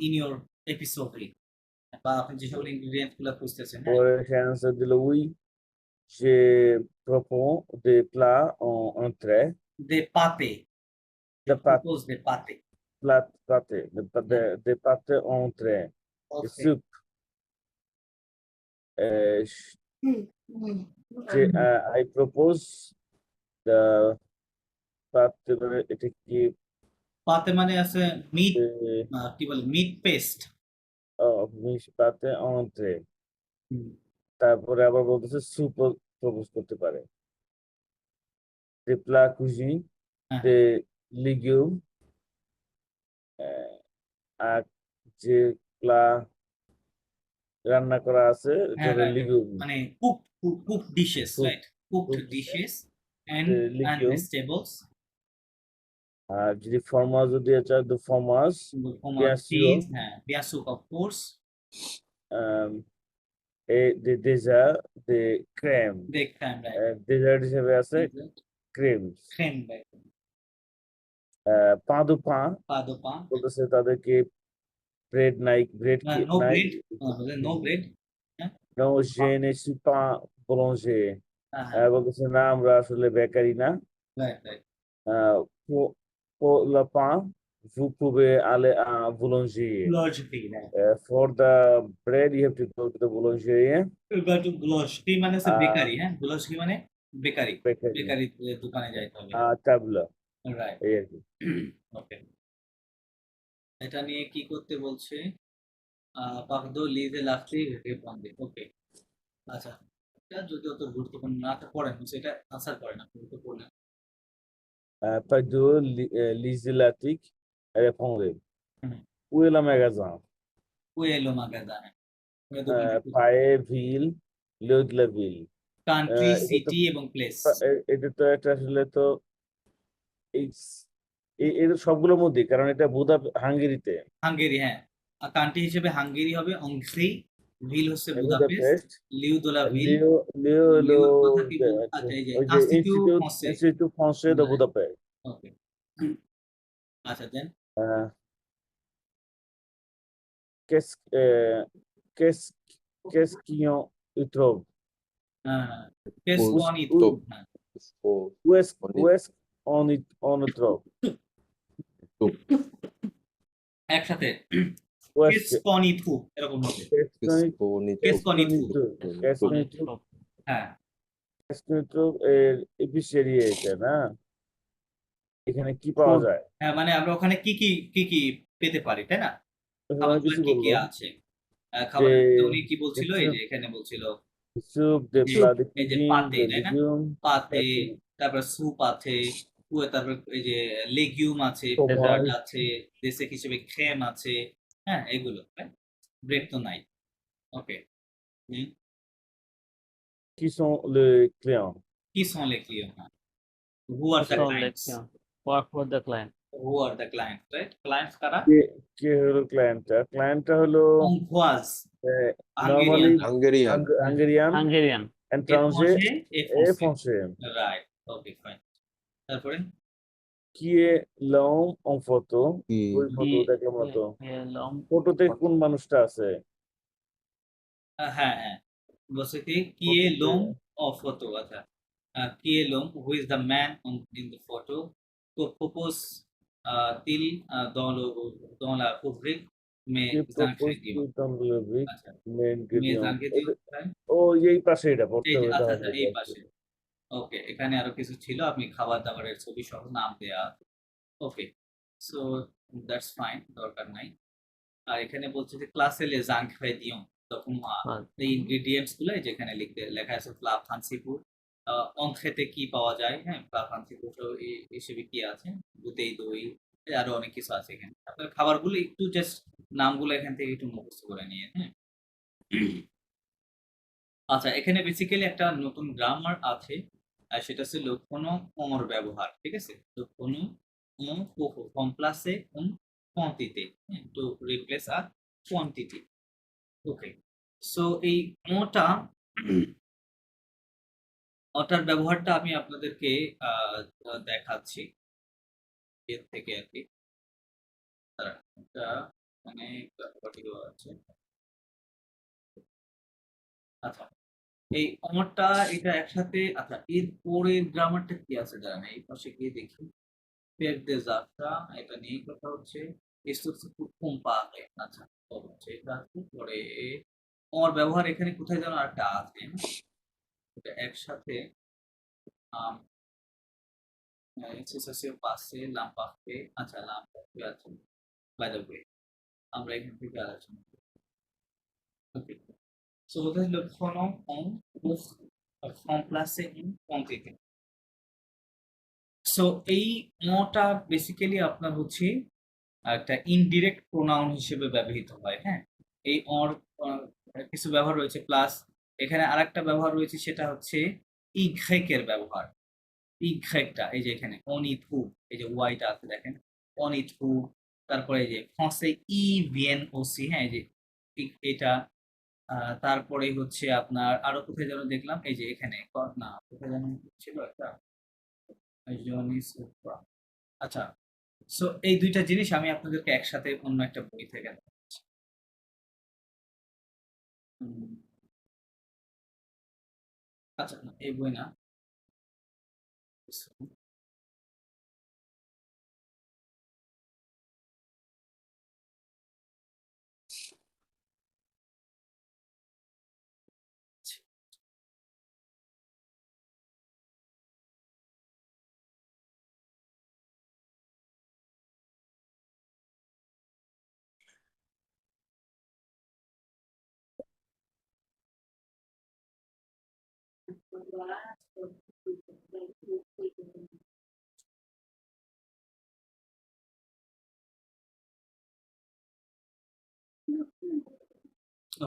ইন ইওর এপিসোডে, বা আপনি যে সকল ইনগ্রেডিয়েন্টস গুলো খুঁজতেছেন। পরে সে অ্যান্সার দিল oui, je propose des plats en entrée, দে পাতে, de pâtes, propose দে পাতে, des pâtes en entrée, de soup. I propose the pâtes, এটা কি পাতে মানে আছে মিট, কি বলে, meet paste. pâtes en entrée, তারপরে আবার বলতেছে স্যুপ প্রপোজ করতে পারে। des plats cuisinés, হ্যাঁ, des légumes, আর যে প্লা রান্না করা আছে হ্যাঁ, যেটা right, লিগুম, মানে cook dishes, Cook- right, cooked cooked dishes and legume. Vegetables, আর যদি ফরমাজ দিয়ে চায় তো ফরমাজ, bien sûr. চিজ, হ্যাঁ, bien sûr, of course, et des desserts, des crèmes, দেখতাম, রাইট, ডেজার্ট হিসেবে আছে ক্রিম। ক্রেম, right, pain de pain pas de pain, বলতেছে তাদেরকে ব্রেড নাই, ব্রেড কি no নাই, bread, no bread, non je ne suis pas boulanger, হ্যাঁ, বলতেছে না আমরা আসলে বেকারি না। Right right, pour le pain vous pouvez aller à boulangerie, grocery, right, for the bread you have to go to the boulangerie, গ্লোসরি মানে হচ্ছে বেকারি, হ্যাঁ, গ্লোসরি মানে বেকারি, bakery, বেকারি দোকানে যাইতে হবে, table, রাইট, এই আর কি। ওকে। এটা নিয়ে কি করতে বলছে? পাকদো লিজে লাস্টলি রেপন্ডে, ওকে। আচ্ছা, এটা যদি অত গুরুত্বপূর্ণ না তো পড়েন, সেটা আনসার করেন, আপনি তো পড়লেন। Pedro Lisilatic répondait. হুম। Où est le magasin? কুয়েলো মাগাদানে, দোকানটি কোথায়? Pae, ville, lieu de la ville. Country, এটা তো সিটি এবং প্লেস। এটা তো একটা আসলে তো এই এর সবগুলোর মধ্যে, কারণ এটা হাঙ্গেরিতে। হাঙ্গেরি, হ্যাঁ। কান্ট্রি হিসেবে হাঙ্গেরি হবে অংক্রি, ভিল হচ্ছে বুদাপেস্ট, বুদাপেস্ট, লিউ দোলা ভিল, লিও লিও হলো লিওর কথা কি বল, আচ্ছা এই যে ওই যে ইনস্টিটিউট ফ্রান্সে। ইনস্টিটিউট ফ্রান্সে de Budapest. ওকে, আচ্ছা দেন। Euh, qu'est-ce euh, qu'est-ce qu'est-ce qu'ils trouvent? কেস Où- ওয়ান ইট, où- হ্যাঁ। Au- Où est-ce on le trouve? একসাথে Où কেস est-ce কনিথু এরকম হবে। qu'est-ce Qu'est-ce qu'on y trouve? qu'est-ce qu'on y trouve? হ্যাঁ, Qu'est-ce qu'on y trouve? এপিসেরি এটা না, এখানে কি পাওয়া Food. যায়? হ্যাঁ, মানে আমরা ওখানে কি পেতে পারি, তাই না? ওখানে খাবারগুলো কিছু কি কি বলবো আছে? খাবার যে উনি কি বলছিল, এই soup, যে এখানে বলছিল soup, des যে plats de এই যে cuisine, পাতে, des তাই না? légumes, পাতে, তারপর স্যুপ আছে, তারপর এই যে লেগিউম আছে, fromage. ডেজার্ট আছে, ডেসেক হিসেবে ক্রেম আছে, হ্যাঁ এগুলো। ব্রেড তো নাই। Okay, Qui sont les clients? কি sont les clients? Who are the So clients? let's work for the client. Who are the clients, right? Clients কারা? কে হলো ক্লায়েন্টটা? ক্লায়েন্টটা হলো কংভোয়াজ, normally Hungarian, Hungarian. Hungarian. étranger এ et ফ্রান্সে, français. রাইট। Okay, fine. তারপরে Qui est l'homme en photo? Qui- ওই ফটো দেখলাম না তো। Long. ফটোতে কোন মানুষটা আছে? হ্যাঁ হ্যাঁ, বলছে কি এ লোম অফ ফটো, আচ্ছা। কি এ লোম, who is the man in the photo, তো propose till dans la rubrique mais Qui propose ingrédients, tout dans le brick, আচ্ছা mais mais ingrédients. ingrédients, ও এই পাশে এটা পড়তে এই যে, হবে আচ্ছা তাহলে। আচ্ছা এই পাশে। ওকে, এখানে আরো কিছু ছিল, আপনি খাবার দাবারের ছবি সহ নাম দেয়া। ওকে, সো দ্যাটস ফাইন, দরকার নাই। আর এখানে বলছে যে ক্লাসে লে ingrédients, তখন Fine. এই ইনগ্রেডিয়েন্টস গুলো যেখানে লেখা আছে প্লা ফ্রান্সিপুর, অংশেতে কি পাওয়া যায়, হ্যাঁ প্লা ফ্রান্সিপুর হিসেবে কি আছে, বুতেই দই, আরো অনেক কিছু আছে এখানে। আপনার খাবারগুলো একটু জাস্ট নামগুলো এখান থেকে একটু মুখস্থ করে নিয়ে, হ্যাঁ। আচ্ছা, এখানে বেসিক্যালি একটা নতুন গ্রামার আছে, আর সেটা হচ্ছে লক্ষণও অমর ব্যবহার, ঠিক আছে? লক্ষণও কমপ্লাসে কোয়ান্টিতে, টু রিপ্লেস আর কোয়ান্টিটি। ওকে, সো এই ওটার ব্যবহারটা আমি আপনাদেরকে দেখাচ্ছি এর থেকে আর কি। দাঁড়ান, এটা মানে পার্টিকুলার আছে। আচ্ছা, এই অমরটা এটা একসাথে, আচ্ছা এর পরের গ্রামারটা কি আছে দাঁড়ান, এই পাশে গিয়ে দেখি। পের দে যাত্রা, এটা নিয়ে কথা হচ্ছে। এসব কম পাবে, আচ্ছা হচ্ছে এটা আছে। পরে অমর ব্যবহার এখানে কোথায় যেন একটা আছে, এটা একসাথে এক্সেসিভ পাশে লাম্পাফে, আচ্ছা লাম্পাফে আছে। বাই দ্য ওয়ে, আমরা এখান থেকে আলোচনা করি। ওকে, সো কোথায় লক্ষণ remplacer une quantité। সো এই মটা বেসিক্যালি আপনার হচ্ছে একটা ইনডিরেক্ট প্রোনাউন হিসেবে ব্যবহৃত হয়, হ্যাঁ। এই অর কিছু ব্যবহার রয়েছে, প্লাস এখানে আরেকটা ব্যবহার রয়েছে, সেটা হচ্ছে ইঘ্রেকের ব্যবহার। ইঘ্রেকটা এই যে এখানে অনিথু, এই যে ওয়াইটা আছে দেখেন, অনিথু। তারপরে এই যে ফ্রান্সে ই ভিএন ওসি, হ্যাঁ এই যে এটা। তারপরে হচ্ছে আপনার আরো কোথায় যেন দেখলাম, এই যে এখানে না কোথায় যেন ছিল একটা, আচ্ছা। সো এই দুইটা জিনিস আমি আপনাদেরকে একসাথে অন্য একটা বই থেকে দেখাচ্ছি। আচ্ছা না, এই বই না।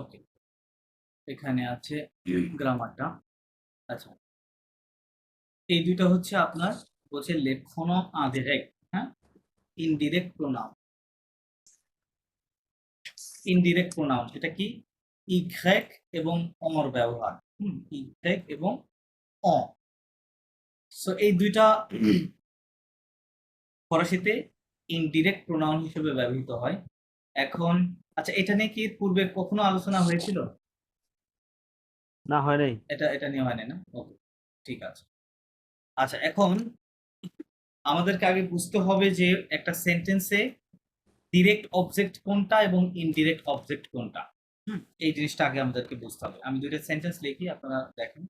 ওকে, এখানে আছে গ্রামারটা। আচ্ছা, এই দুইটা হচ্ছে আপনার বলছে লেখনো আনডিরেক্ট, হ্যাঁ, ইনডিরেক্ট প্রোনাউন। ইনডিরেক্ট প্রোনাউন এটা কি? ইঘ্রেক এবং অর ব্যবহার, ইঘ্রেক এবং অ। সো এই দুইটা ফরাসিতে ইনডিরেক্ট প্রোনাউন হিসেবে ব্যবহৃত হয়। এখন আচ্ছা, এটা নিয়ে কি পূর্বে কখনো আলোচনা হয়েছিল? না, হয় নাই। এটা নিয়ে হয়নি না? ওকে, ঠিক আছে। আচ্ছা, এখন আমাদেরকে আগে বুঝতে হবে যে একটা সেন্টেন্সে ডিরেক্ট অবজেক্ট কোনটা এবং ইনডিরেক্ট অবজেক্ট কোনটা। এই জিনিসটা আগে আমাদেরকে বুঝতে হবে। আমি দুইটা সেন্টেন্স লিখি, আপনারা দেখেন।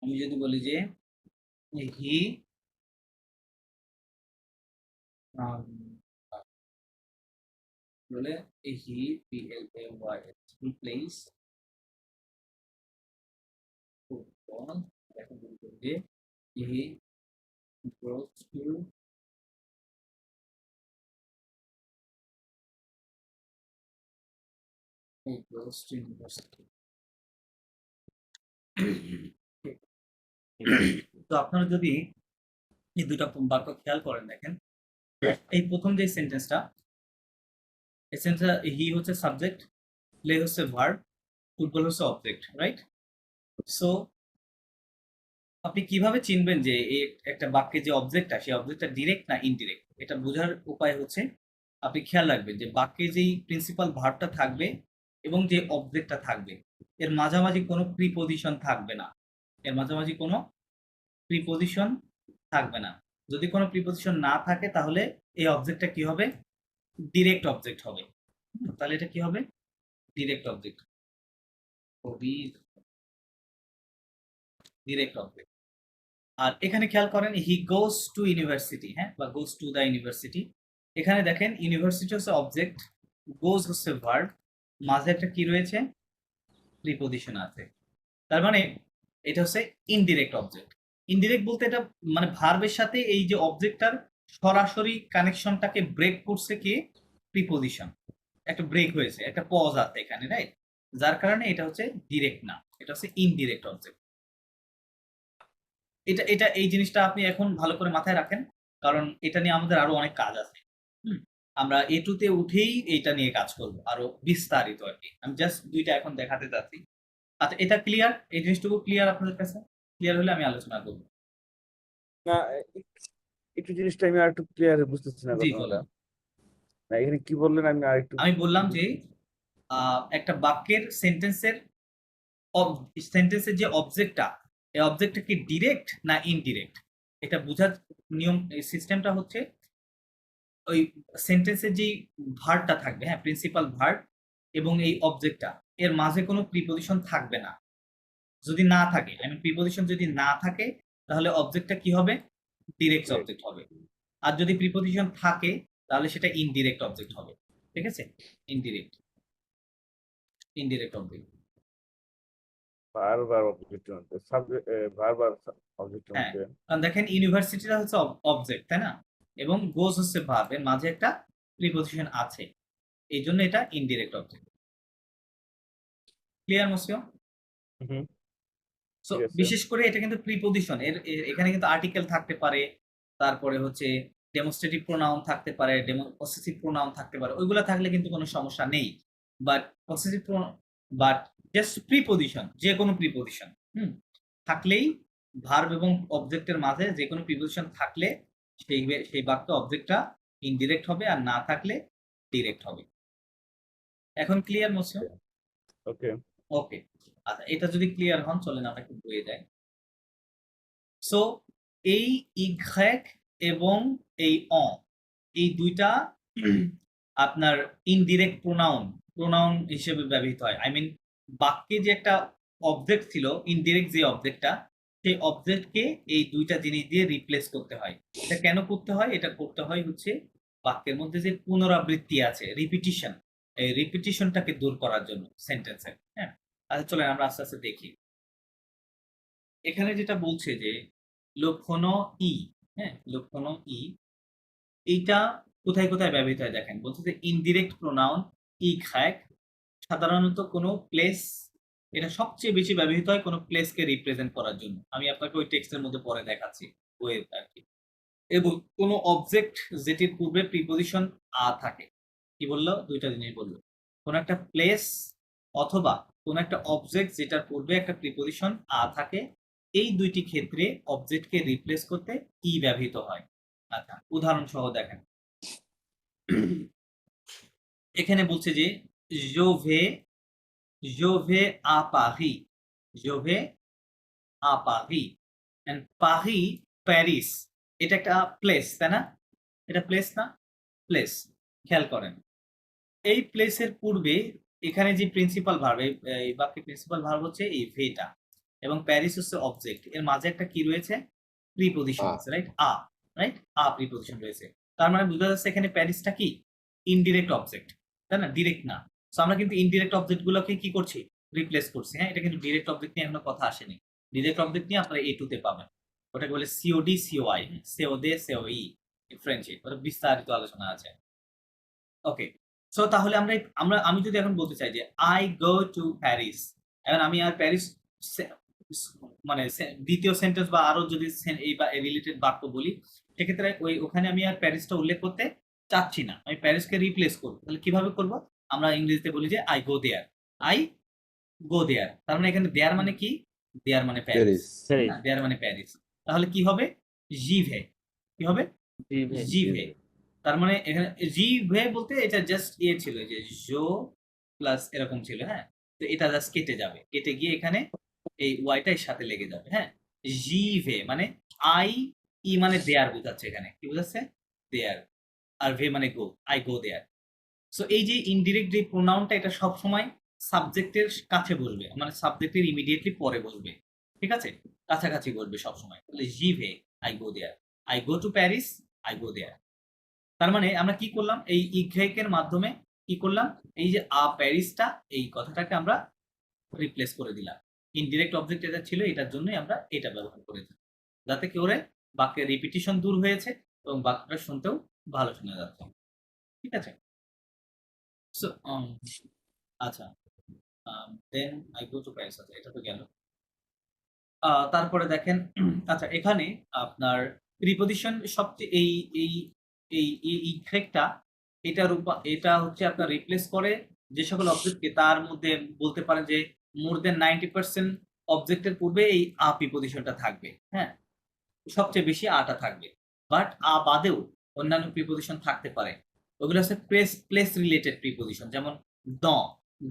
আমি যদি বলি যে হি বলে হি হি প্লেস ফুটবল, এখন বলবো যে হি goes to university. তো আপনারা যদি এই দুটো বাক্য খেয়াল করেন, দেখেন এই প্রথম যে সেন্টেন্সটা, এই সেন্টেন্সটা হি হচ্ছে সাবজেক্ট, প্লে হচ্ছে ভার্ব, ফুটবল হচ্ছে অবজেক্ট, রাইট? সো আপনি কিভাবে চিনবেন যে এই একটা বাক্যে যে অবজেক্টটা, সেই অবজেক্টটা ডিরেক্ট না ইনডিরেক্ট? এটা বোঝার উপায় হচ্ছে আপনি খেয়াল রাখবেন যে বাক্যে যেই প্রিন্সিপাল ভার্বটা থাকবে এবং যে অবজেক্টটা থাকবে, এর মাঝামাঝি কোনো প্রিপোজিশন থাকবে না। এর মাঝামাঝি কোনো প্রিপোজিশন থাকবে না। যদি কোনো প্রিপোজিশন না থাকে তাহলে এই অবজেক্টটা কি হবে? ডিরেক্ট অবজেক্ট হবে। তাহলে এটা কি হবে? Direct object, direct object. আর এখানে খেয়াল করেন হি গোস টু ইউনিভার্সিটি, হ্যাঁ, বা গোস টু দ্য ইউনিভার্সিটি। এখানে দেখেন ইউনিভার্সিটি হচ্ছে অবজেক্ট, গোস হচ্ছে ভার্ব, মাঝে একটা কি রয়েছে? প্রিপোজিশন আছে। তার মানে এটা হচ্ছে ইনডিরেক্ট অবজেক্ট। ইনডিরেক্ট বলতে এটা মানে ভার্বের সাথে এই যে অবজেক্টটার সরাসরি কানেকশনটাকে ব্রেক করছে কি? প্রিপোজিশন। একটা ব্রেক হয়েছে, একটা পজ আছে এখানে, রাইট? যার কারণে এটা হচ্ছে ডিরেক্ট না, এটা হচ্ছে ইনডিরেক্ট অবজেক্ট। এটা এটা এই জিনিসটা আপনি এখন ভালো করে মাথায় রাখেন, কারণ এটা নিয়ে আমাদের আরো অনেক কাজ আছে। আমরা এটুতে উঠেই এইটা নিয়ে কাজ করব আরো বিস্তারিত আর কি। আমি জাস্ট দুইটা এখন দেখাতে চাচ্ছি। আচ্ছা, এটা ক্লিয়ার? এই জিনিসটুকু ক্লিয়ার আপনাদের কাছে? ক্লিয়ার হলে আমি আলোচনা করবো। না, একটু জিনিসটা আমি আর একটু ক্লিয়ার বুঝতেছি না জি, ঘটনাটা। বলুন। না, এখানে কি বললেন আমি আর একটু আমি বললাম যে একটা বাক্যের সেন্টেন্সের যে অবজেক্টটা, এই অবজেক্টটা কি ডিরেক্ট না ইনডিরেক্ট? এটা বোঝার নিয়ম, সিস্টেমটা হচ্ছে ওই সেন্টেন্সের যেই ভার্বটা থাকবে, হ্যাঁ, প্রিন্সিপাল ভার্ব এবং এই অবজেক্টটা, এর মাঝে কোনো প্রিপোজিশন থাকবে না। যদি না থাকে, আই মিন প্রিপোজিশন যদি না থাকে, তাহলে অবজেক্টটা কি হবে? ডিরেক্ট অবজেক্ট হবে। আর যদি প্রিপোজিশন থাকে তাহলে সেটা ইনডিরেক্ট অবজেক্ট হবে। ঠিক আছে? Indirect object. বারবার অবজেক্ট মধ্যে সাবজেক্ট বারবার অবজেক্টের হ্যাঁ, মধ্যে। কারণ দেখেন ইউনিভার্সিটিটা হচ্ছে অবজেক্ট, তাই না? এবং গোজ হচ্ছে ভার্ব, এর মাঝে একটা প্রিপোজিশন আছে, এই জন্য এটা ইনডিরেক্ট অবজেক্ট। ক্লিয়ার মোসিও? হুম, সো ঠিক আছে। বিশেষ করে এটা কিন্তু প্রিপোজিশন, এখানে কিন্তু আর্টিকেল থাকতে পারে, তারপরে হচ্ছে ডেমনস্ট্রেটিভ প্রোনাউন থাকতে পারে, পসেসিভ প্রোনাউন থাকতে পারে, ওইগুলা থাকলে কিন্তু কোনো সমস্যা নেই। But possessive but just preposition, যে কোনো প্রিপোজিশন থাকলেই, ভার্ব এবং অবজেক্টের মাঝে যে কোনো প্রিপোজিশন থাকলে সেই বাক্য অবজেক্টটা ইনডিরেক্ট হবে, আর না থাকলে ডিরেক্ট হবে। এখন ক্লিয়ার মোসিও? ওকে, ওকে, আচ্ছা, এটা যদি ক্লিয়ার হন চলেন আমরা একটু বইয়ে যাই। সো এই ইঘ্রেক এবং এই অ, এই দুইটা আপনার ইনডিরেক্ট প্রোনাউন হিসেবে ব্যবহৃত হয়। আই মিন বাক্যে যে একটা অবজেক্ট ছিল, ইনডিরেক্ট যে অবজেক্টটা, সেই অবজেক্টকে এই দুইটা জিনিস দিয়ে রিপ্লেস করতে হয়। এটা কেন করতে হয়? এটা করতে হয় হচ্ছে বাক্যের মধ্যে যে পুনরাবৃত্তি আছে, রিপিটিশন, এই রিপিটিশনটাকে দূর করার জন্য সেন্টেন্সের। হ্যাঁ, আচ্ছা চলেন আমরা আস্তে আস্তে দেখি। এখানে যেটা বলছে যে লক্ষণ ই, হ্যাঁ, লক্ষণ ই, এইটা কোথায় কোথায় ব্যবহৃত হয় দেখেন, বলছে যে ইনডিরেক্ট প্রোনাউন ই খ্যাক, সাধারণত কোনো প্লেস, এটা সবচেয়ে বেশি ব্যবহৃত হয় কোনো প্লেসকে রিপ্রেজেন্ট করার জন্য। আমি আপনাকে ওই টেক্সটের মধ্যে পরে দেখাচ্ছি ওই আর কি। এবং কোনো অবজেক্ট যেটির পূর্বে প্রিপোজিশন আ থাকে, কি বললো, দুইটা জিনিস বললো, কোনো একটা প্লেস অথবা কোনো একটা অবজেক্ট যেটার পূর্বে একটা প্রিপোজিশন আ থাকে, এই দুইটি ক্ষেত্রে অবজেক্টকে রিপ্লেস করতে ই ব্যবহৃত হয়। আচ্ছা, উদাহরণ সহ দেখেন, এখানে বলছে যে je vais à Paris, je vais à Paris, and Paris, Paris, এটা একটা প্লেস, তাই না? এটা প্লেস না? প্লেস। খেয়াল করেন, এই প্লেসের পূর্বে এখানে যে প্রিন্সিপাল ভার্ব, এই বাক্যে প্রিন্সিপাল ভার্ব হচ্ছে এই ভেটা, এবং প্যারিস হচ্ছে অবজেক্ট, এর মাঝে একটা কি রয়েছে, প্রিপোজিশন আ। আছে, রাইট? রাইট, প্রিপোজিশন রয়েছে। তার মানে বোঝা যাচ্ছে এখানে প্যারিসটা কি ইনডিরেক্ট অবজেক্ট, তাই না, ডিরেক্ট না। সো আমরা কিন্তু ইনডিরেক্ট অবজেক্ট গুলোকে কি করছি, রিপ্লেস করছি। হ্যাঁ, এটা কিন্তু ডিরেক্ট অবজেক্ট নিয়ে এখনো কথা আসেনি। ডিরেক্ট অবজেক্ট নিয়ে আপনারা A2 তে পাবেন, ওটাকে বলে সিওডি সিওআই, সিওদে সিওই, ফ্রেঞ্চে ওটা বিস্তারিত আলোচনা আছে। ওকে, সো তাহলে আমি যদি এখন বলতে চাই যে আই গো টু প্যারিস, এখন আমি আর প্যারিস মানে দ্বিতীয় সেন্টেন্স বা আরো যদি এই বা রিলেটেড বাক্য বলি, সেক্ষেত্রে ওখানে আমি আর প্যারিসটা উল্লেখ করতে চাচ্ছি না, আমি প্যারিসকে রিপ্লেস করবো। তাহলে কিভাবে করব? আমরা ইংরেজিতে বলি যে I go there, I go there. তার মানে এখানে দেয়ার মানে কি, দেয়ার মানে প্যারিস, প্যারিস। দেয়ার মানে প্যারিস। তাহলে কি হবে, জিভে, কি হবে, জিভে। তার মানে এখানে জিভে বলতে এটা জাস্ট ইয়ে ছিল যে জো প্লাস এরকম ছিল, হ্যাঁ, তো এটা জাস্ট কেটে যাবে, কেটে গিয়ে এখানে এই ওয়াইটা এর সাথে লেগে যাবে, হ্যাঁ। জিভে মানে আই, ই মানে দেয়ার বোঝাচ্ছে, এখানে কি বোঝাচ্ছে, দেয়ার, আর ভে মানে গো, আই গো দেয়ার। সো এই যে ইনডিরেক্ট যে প্রোনাউনটা, এটা সব সময় সাবজেক্টের কাছে বসবে, মানে সাবজেক্টের ইমিডিয়েটলি পরে বসবে, ঠিক আছে, কাছাকাছি বসবে সব সময়। তাহলে জিভে I go there, I go to Paris, I go there. তার মানে আমরা কি করলাম, এই ইঘেকের মাধ্যমে কি করলাম, এই যে প্যারিসটা, এই কথাটাকে আমরা রিপ্লেস করে দিলাম। ইনডিরেক্ট অবজেক্ট এটা ছিল, এটার জন্যই আমরা এটা ব্যবহার করেছি, যাতে কি করে বাক্যের রিপিটিশন দূর হয়েছে এবং বাক্যটা শুনতেও ভালো শোনা যাচ্ছে, ঠিক আছে। সো আচ্ছা, then I go to Paris, আচ্ছা এটা তো গেল। তারপরে দেখেন, আচ্ছা এখানে আপনার প্রিপোজিশন সবচেয়ে এই এই এই ইফেক্টটা, এটা হচ্ছে আপনার রিপ্লেস করে যে সকল অবজেক্টকে, তার মধ্যে বলতে পারেন যে মোর দেন 90% অবজেক্টের পূর্বে এই প্রিপোজিশনটা থাকবে, হ্যাঁ, সবচেয়ে বেশি আটা থাকবে। বাট বাদেও অন্যান্য প্রিপোজিশন থাকতে পারে, ওগুলো হচ্ছে প্লেস রিলেটেড প্রিপোজিশন। যেমন দ,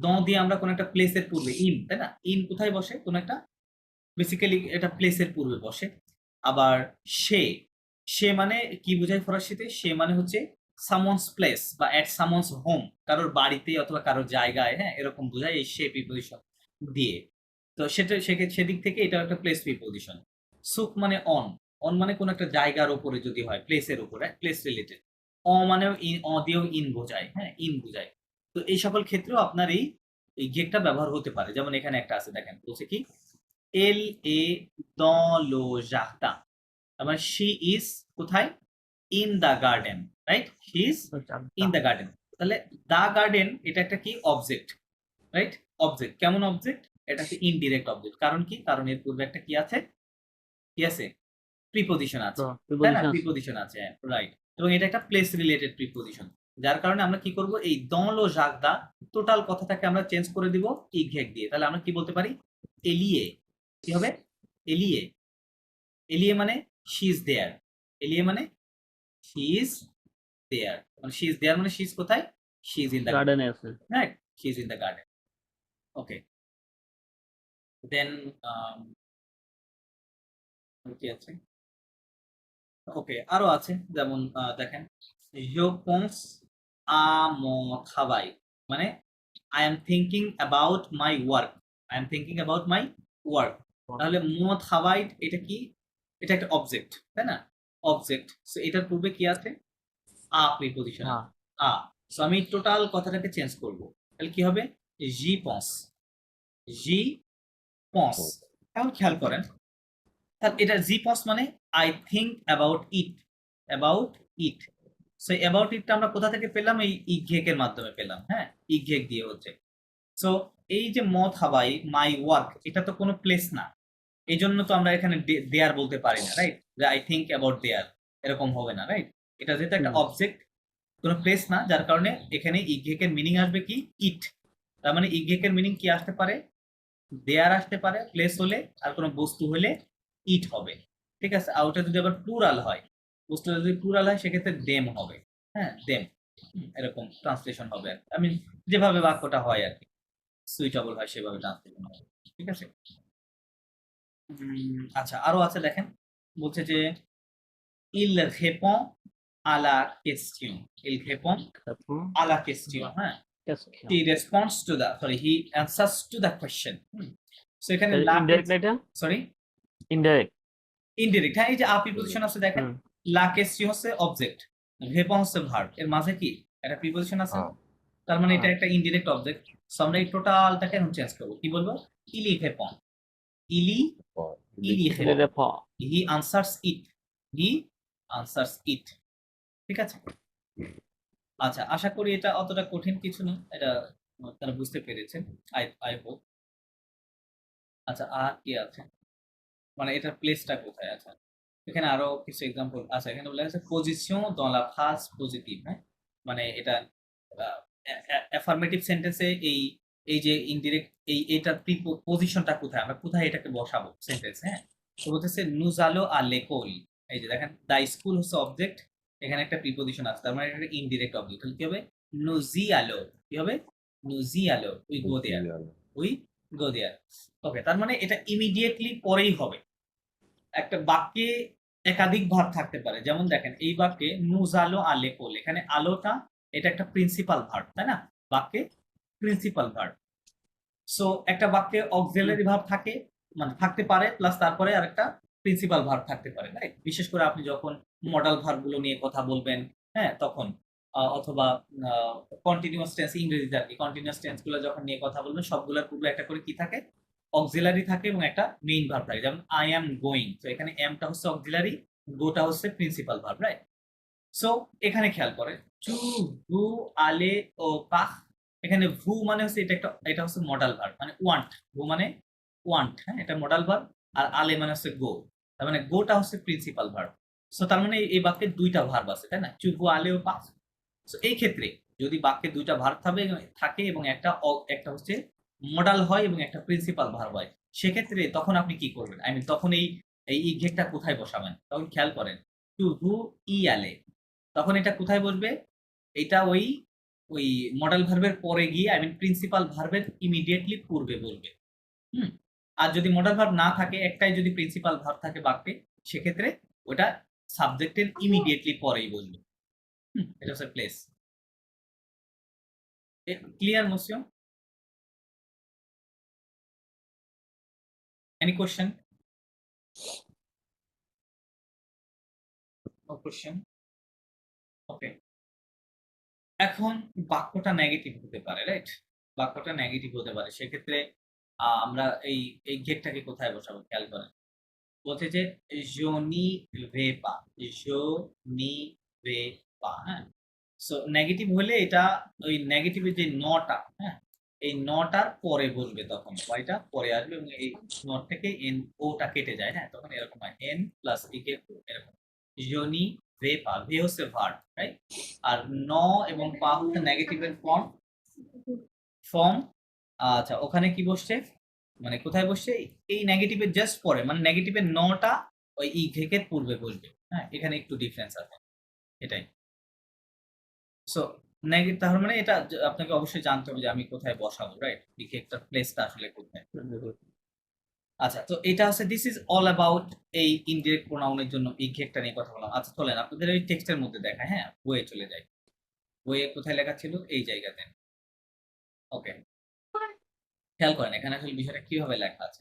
দ দিয়ে আমরা কোন একটা প্লেসের পূর্বে, ইন, তাই না, ইন কোথায় বসে, কোন একটা বেসিক্যালি এটা প্লেসের পূর্বে বসে। আবার সে, সে মানে কি বোঝায় ফরাসিতে, সে মানে হচ্ছে সামওয়ানস প্লেস বা এট সামওয়ানস হোম, কারোর বাড়িতে অথবা কারোর জায়গায়, হ্যাঁ, এরকম বোঝায় এই সে প্রিপোজিশন দিয়ে। তো সেদিক থেকে এটা একটা প্লেস প্রিপোজিশন। সুক মানে অন, অন মানে কোন একটা জায়গার উপরে যদি হয়, প্লেসের উপরে, প্লেস রিলেটেড। মানেও দিয়েও ইন বোঝায়, হ্যাঁ, ইন বোঝায়। তো এই সকল ক্ষেত্রেও আপনার এই গেকটা ব্যবহার হতে পারে। যেমন এখানে একটা আছে, দেখেন বলছে কি, Elle est dans le jardin, তারপর she is কোথায়, in the garden, right, she is in the garden। তাহলে the garden এটা একটা কি অবজেক্ট, রাইট, অবজেক্ট। কেমন অবজেক্ট, এটা একটা ইনডিরেক্ট অবজেক্ট। কারণ কি, কারণ এর পূর্বে একটা কি আছে, কি আছে, প্রিপোজিশন আছে, তাই না, প্রিপোজিশন আছে, রাইট। এবং এটা একটা প্লেস রিলেটেড প্রিপোজিশন, যার কারণে আমরা কি করব, এই dans le jardin টোটাল কথাটাকে আমরা চেঞ্জ করে দিব ইঘেক দিয়ে। তাহলে আমরা কি বলতে পারি, এলিয়ে, কি হবে, এলিয়ে, এলিয়ে মানে শি ইজ দেয়ার, এলিয়ে মানে শি ইজ দেয়ার, মানে শি ইজ দেয়ার মানে শি ইজ কোথায়, শি ইজ ইন দ্য গার্ডেনে আছে, right, she is in the garden. Okay, then কি আছে, ওকে আরো আছে, যেমন দেখেন je pense à mon travail, মানে I am thinking about my work, I am thinking about my work। তাহলে mon travail এটা কি, এটা একটা অবজেক্ট, তাই না, অবজেক্ট। সো এটার পূর্বে কি আছে, প্রিপোজিশন, সো আমি টোটাল কথাটাকে চেঞ্জ করব। তাহলে কি হবে, j'y pense, j'y pense। এখন খেয়াল করেন, তাহলে এটা জিপস মানে I think about it. So about ইটটা আমরা কোথা থেকে পেলাম? এই ইঘেকের মাধ্যমে পেলাম, হ্যাঁ, ইঘেক দিয়ে হচ্ছে। সো এই যে মত হাবাই মাই ওয়ার্ক, এটা তো কোনো প্লেস না, এই জন্য তো আমরা এখানে দেয়ার বলতে পারি না, রাইট? যে আই থিঙ্ক অ্যাবাউট দেয়ার, এরকম হবে না, রাইট? এটা যেহেতু একটা অবজেক্ট, কোনো প্লেস না, যার কারণে এখানে ইঘেকের মিনিং আসবে কি? ইট। তার মানে ইঘেকের মিনিং কি আসতে পারে? দেয়ার আসতে পারে প্লেস হলে, আর কোনো বস্তু হলে ইট হবে, ঠিক আছে? আর ওটা যদি আবার প্লুরাল হয়, বস্তুটা যদি প্লুরাল হয় সেক্ষেত্রে দেম হবে, হ্যাঁ, দেম, এরকম ট্রান্সলেশন হবে আর কি। আমি যেভাবে বাক্যটা হয় আর কি, সুইটেবল হয় সেভাবে ট্রান্সলেশন হবে, ঠিক আছে? আচ্ছা, আরো আছে দেখেন, বলছে যে il répond à la question, il répond à la question, হ্যাঁ, he responds to the, sorry, he answers to the question. So এখানে ইনডাইরেক্ট এটা সরি ইনডাইরেক্ট ইনডিরেক্ট, হ্যাঁ, এই যে আ প্রিপোজিশন আছে দেখেন, লা কোয়েশ্চন হচ্ছে অবজেক্ট, রেপন হচ্ছে ভার্ব, এর মাঝে কি একটা প্রিপোজিশন আছে, তার মানে এটা একটা ইনডিরেক্ট অবজেক্ট। সো আমরা এই টোটালটাকে এখন চেঞ্জ করব, কি বলবো? ইলি রেপন, ইলি রেপন, হি আনসারস ইট, হি আনসারস ইট, ঠিক আছে? আচ্ছা, আশা করি এটা অতটা কঠিন কিছু না, এটা তারা বুঝতে পেরেছেন, আই হোপ। আচ্ছা, আর কি আছে, মানে এটার প্লেসটা কোথায় আছে? এখানে আরো কিছু এক্সাম্পল আছে, এখানে বলা আছে position dans la phrase positive, হ্যাঁ, মানে এটা অ্যাফার্মেটিভ সেন্টেন্সে এই এই যে ইনডিরেক্ট এইটার পজিশনটা কোথায়, আমরা কোথায় এটাকে বসাবো সেন্টেন্স, হ্যাঁ? তো বলতেছে nous allons à l'école, এই যে দেখেন দা স্কুল হচ্ছে অবজেক্ট, এখানে একটা প্রিপোজিশন আছে, তার মানে এটা ইনডিরেক্ট অবজেক্ট, তাহলে কি হবে? nous y allons, কি হবে? nous y allons, we go there, we go there, ওকে। তার মানে এটা ইমিডিয়েটলি পরেই হবে। একটা বাক্যে একাধিক ভার্ব থাকতে পারে, যেমন দেখেন এই বাক্যে nous allons à l'école, এখানে আলোটা এটা একটা প্রিন্সিপাল ভার্ব, তাই না? বাক্যে প্রিন্সিপাল ভার্ব। সো একটা বাক্যে অক্সিলারি ভার্ব থাকে, মানে থাকতে পারে, প্লাস তারপরে আরেকটা প্রিন্সিপাল ভার্ব থাকতে পারে, রাইট? বিশেষ করে আপনি যখন মডাল ভার্বগুলো নিয়ে কথা বলবেন, হ্যাঁ, তখন অথবা কন্টিনিউয়াস টেন্স, ইংরেজিতে আর কি, কন্টিনিউয়াস টেন্সগুলো যখন নিয়ে কথা বলবেন সবগুলোর পূর্বে একটা করে কি থাকে? অক্সিলারি থাকে এবং একটা মেইন ভার্ব থাকে। যেমন আই অ্যাম গোয়িং, তো এখানে এমটা হচ্ছে অক্সিলারি, গোটা হচ্ছে প্রিন্সিপাল ভার্ব, রাইট? সো এখানে খেয়াল করেন টু, ভু, আলে ও পাহ, এখানে ভু মানে হচ্ছে এটা হচ্ছে মডাল ভার্ব, মানে ওয়ান্ট, ভু মানে ওয়ান্ট, হ্যাঁ, এটা মডাল ভার্ব, আর আলে মানে হচ্ছে গো, তার মানে গোটা হচ্ছে প্রিন্সিপাল ভার্ব। সো তার মানে এই বাক্যে দুইটা ভার্ব আছে, তাই না? টু, ভু, আলে ও পাহ। সো এই ক্ষেত্রে যদি বাক্যে দুইটা ভার্ব থাকে এবং একটা হচ্ছে মডাল হয় এবং একটা প্রিন্সিপাল ভার্ব হয়, সেক্ষেত্রে তখন আপনি কি করবেন? আই মিন তখন এই ইঘেকটা কোথায় বসাবেন? তখন খেয়াল করেন টু, ভু, ই, আলে, তখন এটা কোথায় বসবে? এটা ওই মডাল ভার্বের পরে গিয়ে, আই মিন প্রিন্সিপাল ভার্বের ইমিডিয়েটলি পূর্বে বলবে। আর যদি মডাল ভার্ব না থাকে, একটাই যদি প্রিন্সিপাল ভার্ব থাকে বাক্যে, সেক্ষেত্রে ওটা সাবজেক্টের ইমিডিয়েটলি পরেই বলবে। এটা হচ্ছে প্লেস। ক্লিয়ার মোসিও? Any question? No question? Okay. এখন বাক্যটা নেগেটিভ হতে পারে, রাইট? বাক্যটা নেগেটিভ হতে পারে, সেক্ষেত্রে আমরা এই গেটটাকে কোথায় বসাবো? খেয়াল করেন, বলছে যে je n'y vais pas, je n'y vais pas, হ্যাঁ? সো নেগেটিভ হলে এটা ওই নেগেটিভের যে নটা, হ্যাঁ, এই নটার পরে বসবে, তখন ওয়াইটা পরে আসবে এবং এই নট থেকে এন ওটা কেটে যায়, হ্যাঁ, তখন এরকম হয় এন প্লাস ইকে, এরকম je n'y vais pas, ভে হচ্ছে ভার্ব, রাইট? আর ন এবং পা হচ্ছে নেগেটিভের ফর্ম। আচ্ছা, ওখানে কি বসছে, মানে কোথায় বসছে? এই নেগেটিভের জাস্ট পরে, মানে নেগেটিভের নটা ওই ইঘেকের পূর্বে বসবে, হ্যাঁ, এখানে একটু ডিফারেন্স আছে, এটাই। সো নেগেটিভ, তার মানে এটা আপনাকে অবশ্যই জানতে হবে যে আমি কোথায় বসাবো, রাইট? ইঘেকটার প্লেসটা আসলে কোথায়। আচ্ছা, তো এটা হচ্ছে দিস ইজ অল অ্যাবাউট এই ইনডিরেক্ট প্রোনাউনের জন্য ইঘেকটা নিয়ে কথা বললাম। আচ্ছা, চলেন আপনাদের ওই টেক্সটের মধ্যে দেখায়, হ্যাঁ, বইয়ে চলে যাই। বইয়ে কোথায় লেখা ছিল? এই জায়গাতে। ওকে, খেয়াল করেন এখানে আসলে বিষয়টা কিভাবে লেখা আছে।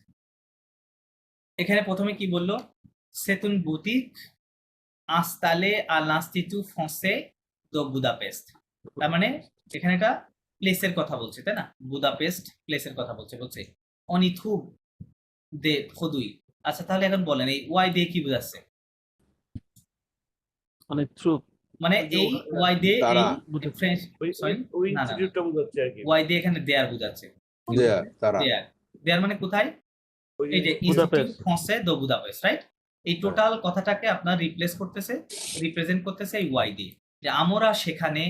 এখানে প্রথমে কি বললো? C'est une boutique installée à l'Institut français de Budapest, তার মানে এখানে একটা প্লেসের কথা বলছে, তাই না? বুদাপেস্ট প্লেসের কথা বলছে। on y trouve des produits, আচ্ছা তাহলে এখন বলেন এই ওয়াই দিয়ে কি বোঝাচ্ছে? মানে থ্রু মানে ওই যে এই ওখানে ওয়াই দিয়ে এই তারা ফ্রেঞ্চ ওই সরি ওই না না না ইনস্টিটিউটটা বোঝাচ্ছে আর কি। ওয়াই দিয়ে এখানে দেয়ার বোঝাচ্ছে। কি দেয়ার বোঝাচ্ছে? তারা দেয়ার। দেয়ার মানে কোথায়? ওই এই যে ইনস্টিটিউট বুদাপেস্ট। ফ্রান্সে দো বুদাপেস্ট, রাইট? এই টোটাল কথাটাকে আপনার রিপ্লেস করতেছে, রিপ্রেজেন্ট করতেছে এই ওয়াই দিয়ে, যে আমরা সেখানে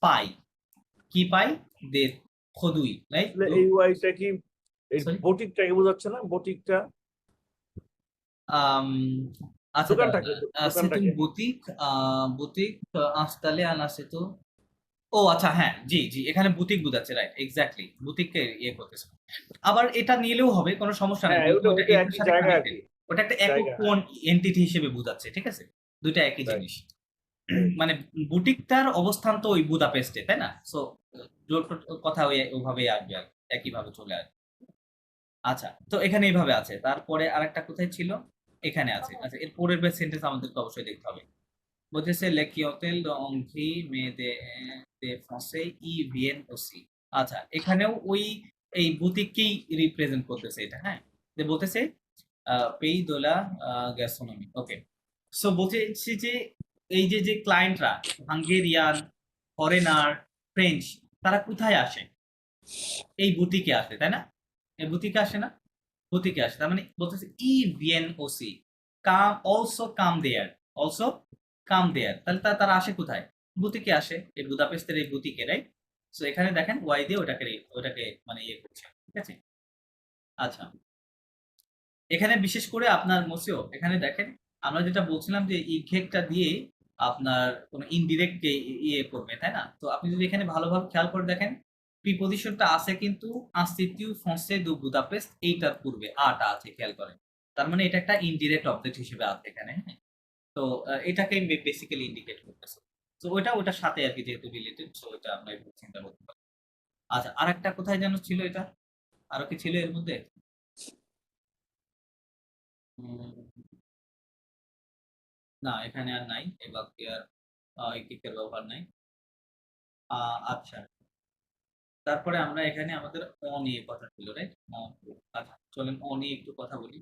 পাই, কি পাই? দে খদুই, রাইট? আসলে এই ওয়াইটা কি এই Sorry? বটিকটাকে বোঝাচ্ছে না? বটিকটা আচ্ছা দোকানটাকে সেতুং দোকানটাকে বুতিক বুতিক installé à la সেতু। ও আচ্ছা হ্যাঁ, জি জি, এখানে বুটিক বোঝাচ্ছে, রাইট, এক্স্যাক্টলি বুটিককে ইয়ে করতেছে। আবার এটা নিলেও হবে, কোনো সমস্যা নেই, হ্যাঁ যেহেতু ওটা ওটা ওটা এটার একই সাথে জায়গা আর কানেক্টেড। কি, ওটা একটা একক জায়গা। কোন এন্টিটি হিসেবে বোঝাচ্ছে, ঠিক আছে? দুইটা একই Right. জিনিস। মানে বুটিকটার অবস্থান তো ওই বুদাপেস্টে, তাই না? সো কথা ওই ওইভাবেই আসবে আর কি, একইভাবে চলে আসবে। আচ্ছা, তো এখানে এইভাবে আছে। তারপরে আরেকটা কোথায় ছিল? এখানে আছে। আচ্ছা, এর পরের সেন্টেন্স আমাদেরকে অবশ্যই দেখতে হবে। বলতেছে le clientèle d'Hongrie mais des Français y viennent aussi। আচ্ছা, এখানেও ওই এই বুটিককেই রিপ্রেজেন্ট করতেছে এটা, হ্যাঁ? যে বলতেছে pays de la gastronomie। ওকে। সো বলতেছি যে এই যে যে ক্লায়েন্টরা হাঙ্গেরিয়ান, ফরেনার, ফ্রেঞ্চ, তারা কোথায় আসে? এই বুটিকে আসে, তাই না? এই বুটিকে আসে না? বুটিকে আসে। তার মানে বলতেছে ই ভিএন ওসি কাম অলসো কাম দেয়ার, অলসো কাম দেয়ার। তাহলে তারা আসে কোথায়? বুটিকে আসে, এই বুদাপেস্টের এই বুটিকে, রাইট? সো এখানে দেখেন ওয়াই দিয়ে ওটাকে মানে ইয়ে করছে, ঠিক আছে? আচ্ছা, এখানে বিশেষ করে আপনার মোসিও এখানে দেখেন, আমরা যেটা বলছিলাম যে ইফেক্টটা দিয়ে আপনার কোনো ইনডিরেক্ট ইয়ে করবে, তাই না? তো আপনি যদি এখানে ভালোভাবে খেয়াল করে দেখেন, প্রিপজিশনটা আছে কিন্তু ইনস্টিটিউ ফ্রান্সে দু বুদাপেস্ট এইটার পূর্বে আটা আছে, খেয়াল করেন। তার মানে এটা একটা ইনডিরেক্ট অবজেক্ট হিসেবে আছে এখানে, হ্যাঁ? তো এটাকে বেসিক্যালি ইন্ডিকেট করতেছে। তো ওটার সাথে আর কি যেহেতু রিলেটেড, সো এটা আমরা একটু চিন্তা করতে পারি। আচ্ছা, আরেকটা কোথায় যেন ছিল এটা? আরো কি ছিল এর মধ্যে? উম, না, এখানে আর নাই, এই বাক্যে আর ইকিকের ব্যবহার নাই। আচ্ছা, তারপরে আমরা এখানে আমাদের অ নিয়ে কথা ছিল, রাইট? আচ্ছা, চলেন অ নিয়ে একটু কথা বলি।